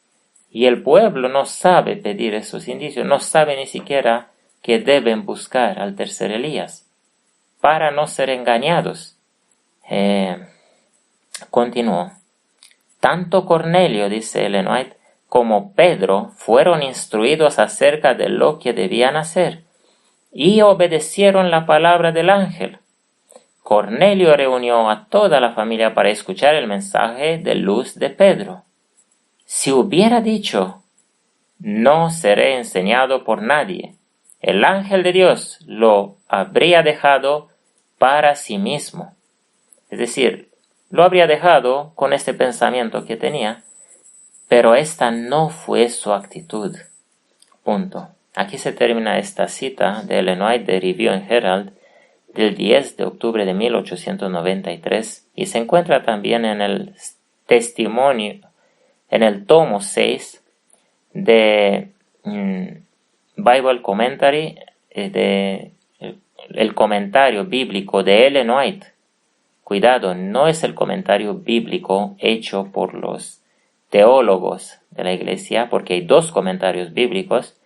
Y el pueblo no sabe pedir esos indicios, no sabe ni siquiera que deben buscar al tercer Elías para no ser engañados. Continuó. Tanto Cornelio, dice Ellen White, como Pedro fueron instruidos acerca de lo que debían hacer y obedecieron la palabra del ángel. Cornelio reunió a toda la familia para escuchar el mensaje de luz de Pedro. Si hubiera dicho: no seré enseñado por nadie, el ángel de Dios lo habría dejado para sí mismo. Es decir, lo habría dejado con este pensamiento que tenía, pero esta no fue su actitud. Punto. Aquí se termina esta cita de Ellen White de Review and Herald del 10 de octubre de 1893 y se encuentra también en el testimonio, en el tomo 6 de Bible Commentary, el comentario bíblico de Ellen White. Cuidado, no es el comentario bíblico hecho por los teólogos de la iglesia, porque hay dos comentarios bíblicos.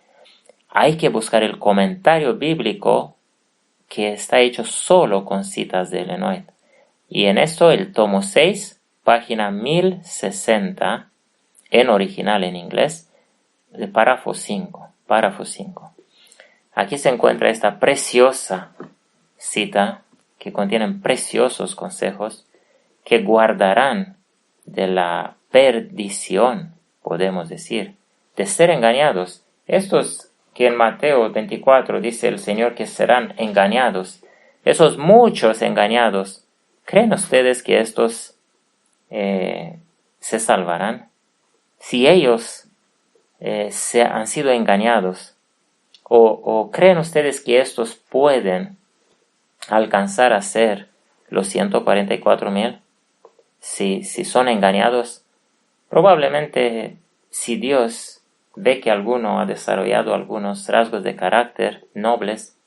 Hay que buscar el comentario bíblico que está hecho solo con citas de Ellen White. Y en esto el tomo 6, página 1060, en original en inglés, de párrafo 5. Aquí se encuentra esta preciosa cita que contiene preciosos consejos que guardarán de la perdición, podemos decir, de ser engañados. Estos que en Mateo 24 dice el Señor que serán engañados, esos muchos engañados, ¿creen ustedes que estos se salvarán? Si ellos se han sido engañados, o creen ustedes que estos pueden alcanzar a ser los 144,000, si son engañados, probablemente si Dios ve que alguno ha desarrollado algunos rasgos de carácter nobles,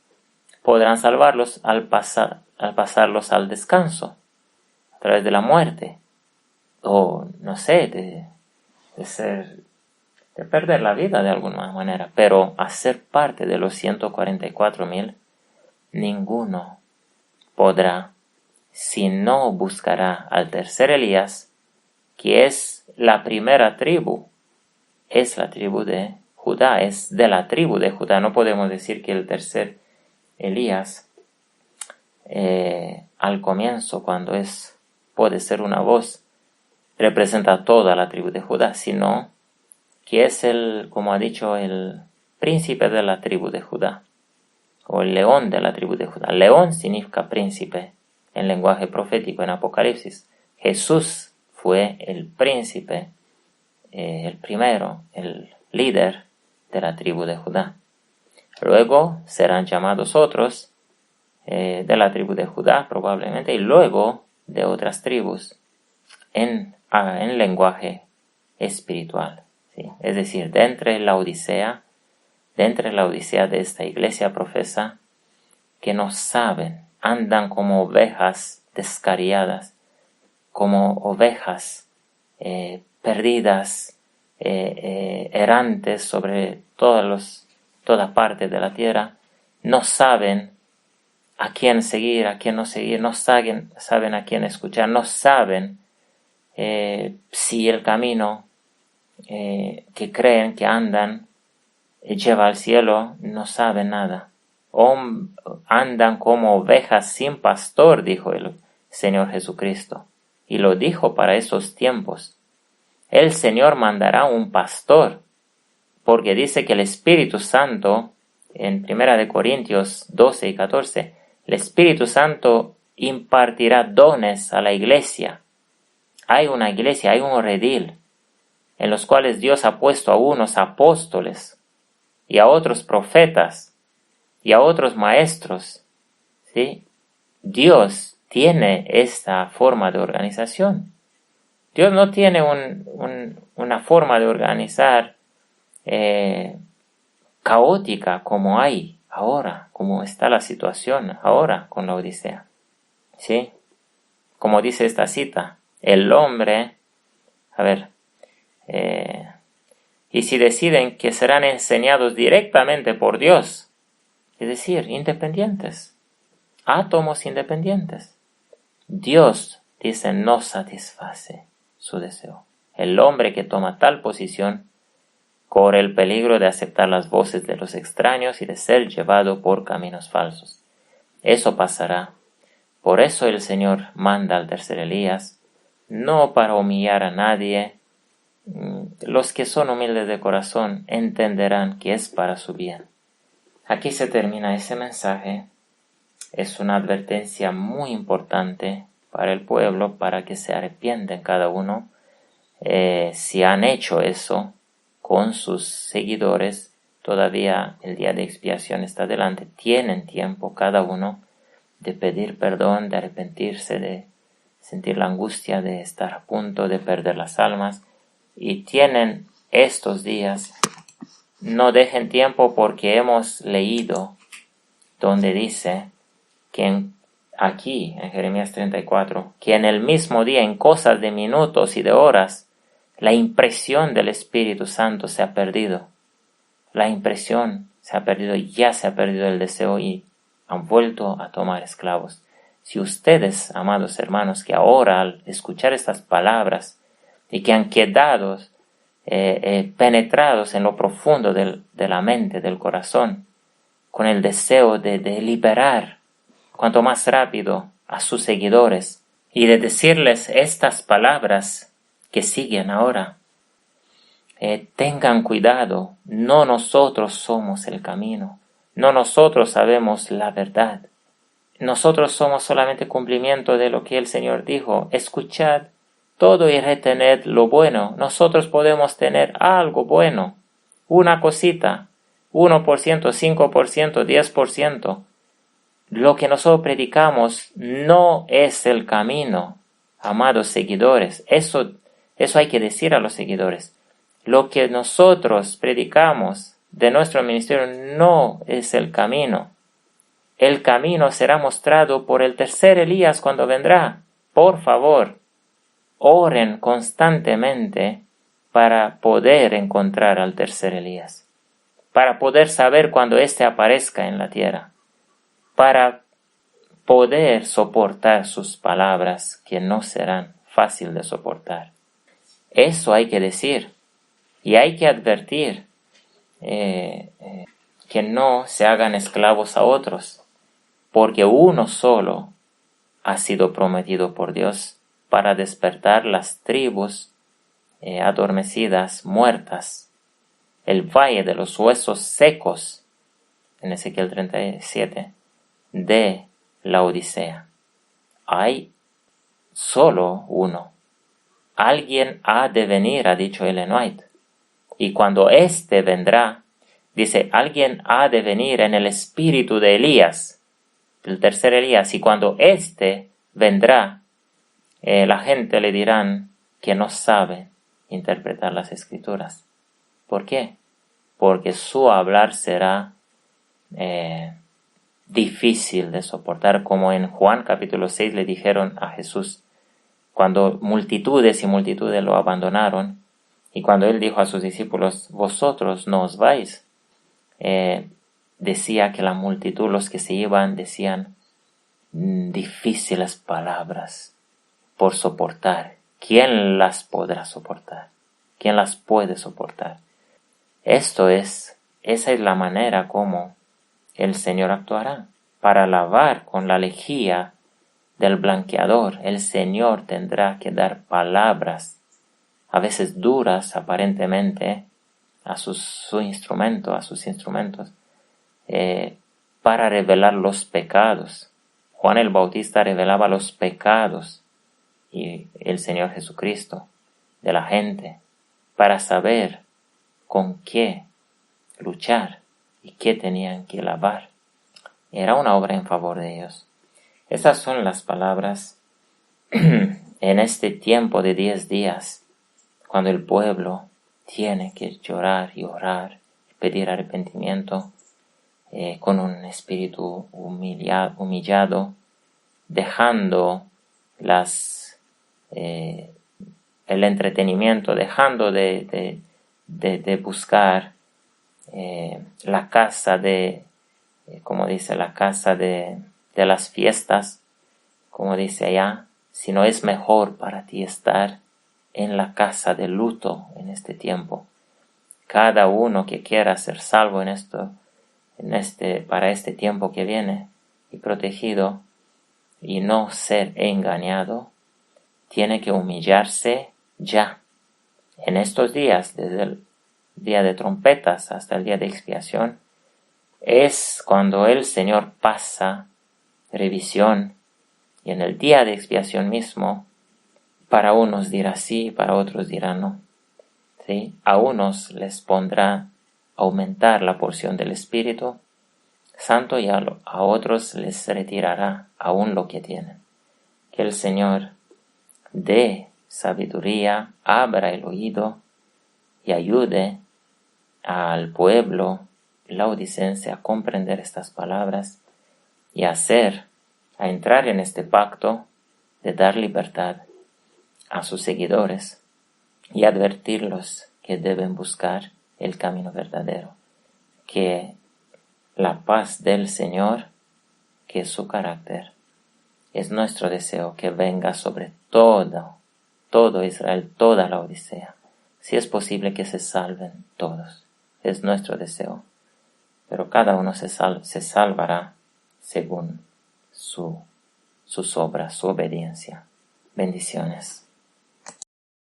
podrán salvarlos al pasarlos al descanso, a través de la muerte, o no sé, de perder la vida de alguna manera, pero a ser parte de los 144,000, ninguno podrá, si no buscará al tercer Elías, que es la primera tribu, es la tribu de Judá, es de la tribu de Judá. No podemos decir que el tercer Elías, al comienzo, cuando puede ser una voz, representa toda la tribu de Judá, sino que es como ha dicho, el príncipe de la tribu de Judá, o el león de la tribu de Judá. León significa príncipe en lenguaje profético en Apocalipsis. Jesús fue el príncipe, el primero, el líder de la tribu de Judá. Luego serán llamados otros de la tribu de Judá probablemente, y luego de otras tribus en lenguaje espiritual, ¿sí? Es decir, de entre la odisea de esta iglesia profesa, que no saben, andan como ovejas descarriadas, como ovejas perdidas, errantes sobre toda parte de la tierra, no saben a quién seguir, a quién no seguir, no saben a quién escuchar, no saben si el camino que creen que andan lleva al cielo, no saben nada. Andan como ovejas sin pastor, dijo el Señor Jesucristo, y lo dijo para esos tiempos. El Señor mandará un pastor, porque dice que el Espíritu Santo, en 1 Corintios 12 y 14, el Espíritu Santo impartirá dones a la iglesia. Hay una iglesia, hay un redil, en los cuales Dios ha puesto a unos apóstoles, y a otros profetas, y a otros maestros, ¿sí? Dios tiene esta forma de organización. Dios no tiene una forma de organizar caótica como hay ahora, como está la situación ahora con la Odisea, ¿sí? Como dice esta cita, el hombre, y si deciden que serán enseñados directamente por Dios, es decir, independientes, átomos independientes, Dios, dice, no satisface su deseo. El hombre que toma tal posición corre el peligro de aceptar las voces de los extraños y de ser llevado por caminos falsos. Eso pasará. Por eso el Señor manda al tercer Elías, no para humillar a nadie. Los que son humildes de corazón entenderán que es para su bien. Aquí se termina ese mensaje. Es una advertencia muy importante para el pueblo, para que se arrepienten cada uno. Si han hecho eso con sus seguidores, todavía el día de expiación está delante. Tienen tiempo cada uno de pedir perdón, de arrepentirse, de sentir la angustia de estar a punto de perder las almas. Y tienen estos días. No dejen tiempo, porque hemos leído donde dice que aquí en Jeremías 34, que en el mismo día, en cosas de minutos y de horas, la impresión del Espíritu Santo se ha perdido. La impresión se ha perdido, ya se ha perdido el deseo y han vuelto a tomar esclavos. Si ustedes, amados hermanos, que ahora al escuchar estas palabras y que han quedado penetrados en lo profundo de la mente, del corazón, con el deseo de liberar cuanto más rápido a sus seguidores y de decirles estas palabras que siguen ahora. Tengan cuidado, no nosotros somos el camino, no nosotros sabemos la verdad. Nosotros somos solamente cumplimiento de lo que el Señor dijo. Escuchad todo y retened lo bueno. Nosotros podemos tener algo bueno, una cosita, 1%, 5%, 10%. Lo que nosotros predicamos no es el camino, amados seguidores. Eso hay que decir a los seguidores. Lo que nosotros predicamos de nuestro ministerio no es el camino. El camino será mostrado por el tercer Elías cuando vendrá. Por favor, oren constantemente para poder encontrar al tercer Elías, para poder saber cuando éste aparezca en la tierra, para poder soportar sus palabras, que no serán fácil de soportar. Eso hay que decir y hay que advertir que no se hagan esclavos a otros, porque uno solo ha sido prometido por Dios para despertar las tribus adormecidas, muertas, el valle de los huesos secos, en Ezequiel 37, de la Odisea. Hay solo uno. Alguien ha de venir, ha dicho Ellen White. Y cuando éste vendrá, dice, alguien ha de venir en el espíritu de Elías. el tercer Elías, y cuando éste vendrá, la gente le dirán que no sabe interpretar las Escrituras. ¿Por qué? Porque su hablar será difícil de soportar, como en Juan capítulo 6 le dijeron a Jesús, cuando multitudes y multitudes lo abandonaron, y cuando él dijo a sus discípulos, vosotros no os vais, decía que la multitud, los que se iban, decían difíciles palabras por soportar. ¿Quién las podrá soportar? ¿Quién las puede soportar? Esa es la manera como el Señor actuará. Para lavar con la lejía del blanqueador, el Señor tendrá que dar palabras, a veces duras aparentemente, a sus instrumentos, para revelar los pecados. Juan el Bautista revelaba los pecados y el Señor Jesucristo de la gente, para saber con qué luchar y qué tenían que lavar. Era una obra en favor de ellos. Esas son las palabras en este tiempo de 10 días, cuando el pueblo tiene que llorar y orar, pedir arrepentimiento, con un espíritu humillado, dejando el entretenimiento, dejando de buscar la casa como dice, la casa de las fiestas, como dice allá, sino es mejor para ti estar en la casa de luto en este tiempo. Cada uno que quiera ser salvo para este tiempo que viene y protegido y no ser engañado, tiene que humillarse ya. En estos días, desde el día de trompetas hasta el día de expiación, es cuando el Señor pasa revisión, y en el día de expiación mismo, para unos dirá sí, para otros dirá no. ¿Sí? A unos les pondrá aumentar la porción del Espíritu Santo y a otros les retirará aún lo que tienen. Que el Señor dé sabiduría, abra el oído y ayude al pueblo laodicense a comprender estas palabras y a entrar en este pacto de dar libertad a sus seguidores y advertirlos que deben buscar el camino verdadero, que la paz del Señor, que es su carácter, es nuestro deseo que venga sobre todo Israel, toda la Odisea. Si es posible que se salven todos, es nuestro deseo, pero cada uno se salvará según sus obras, su obediencia. Bendiciones.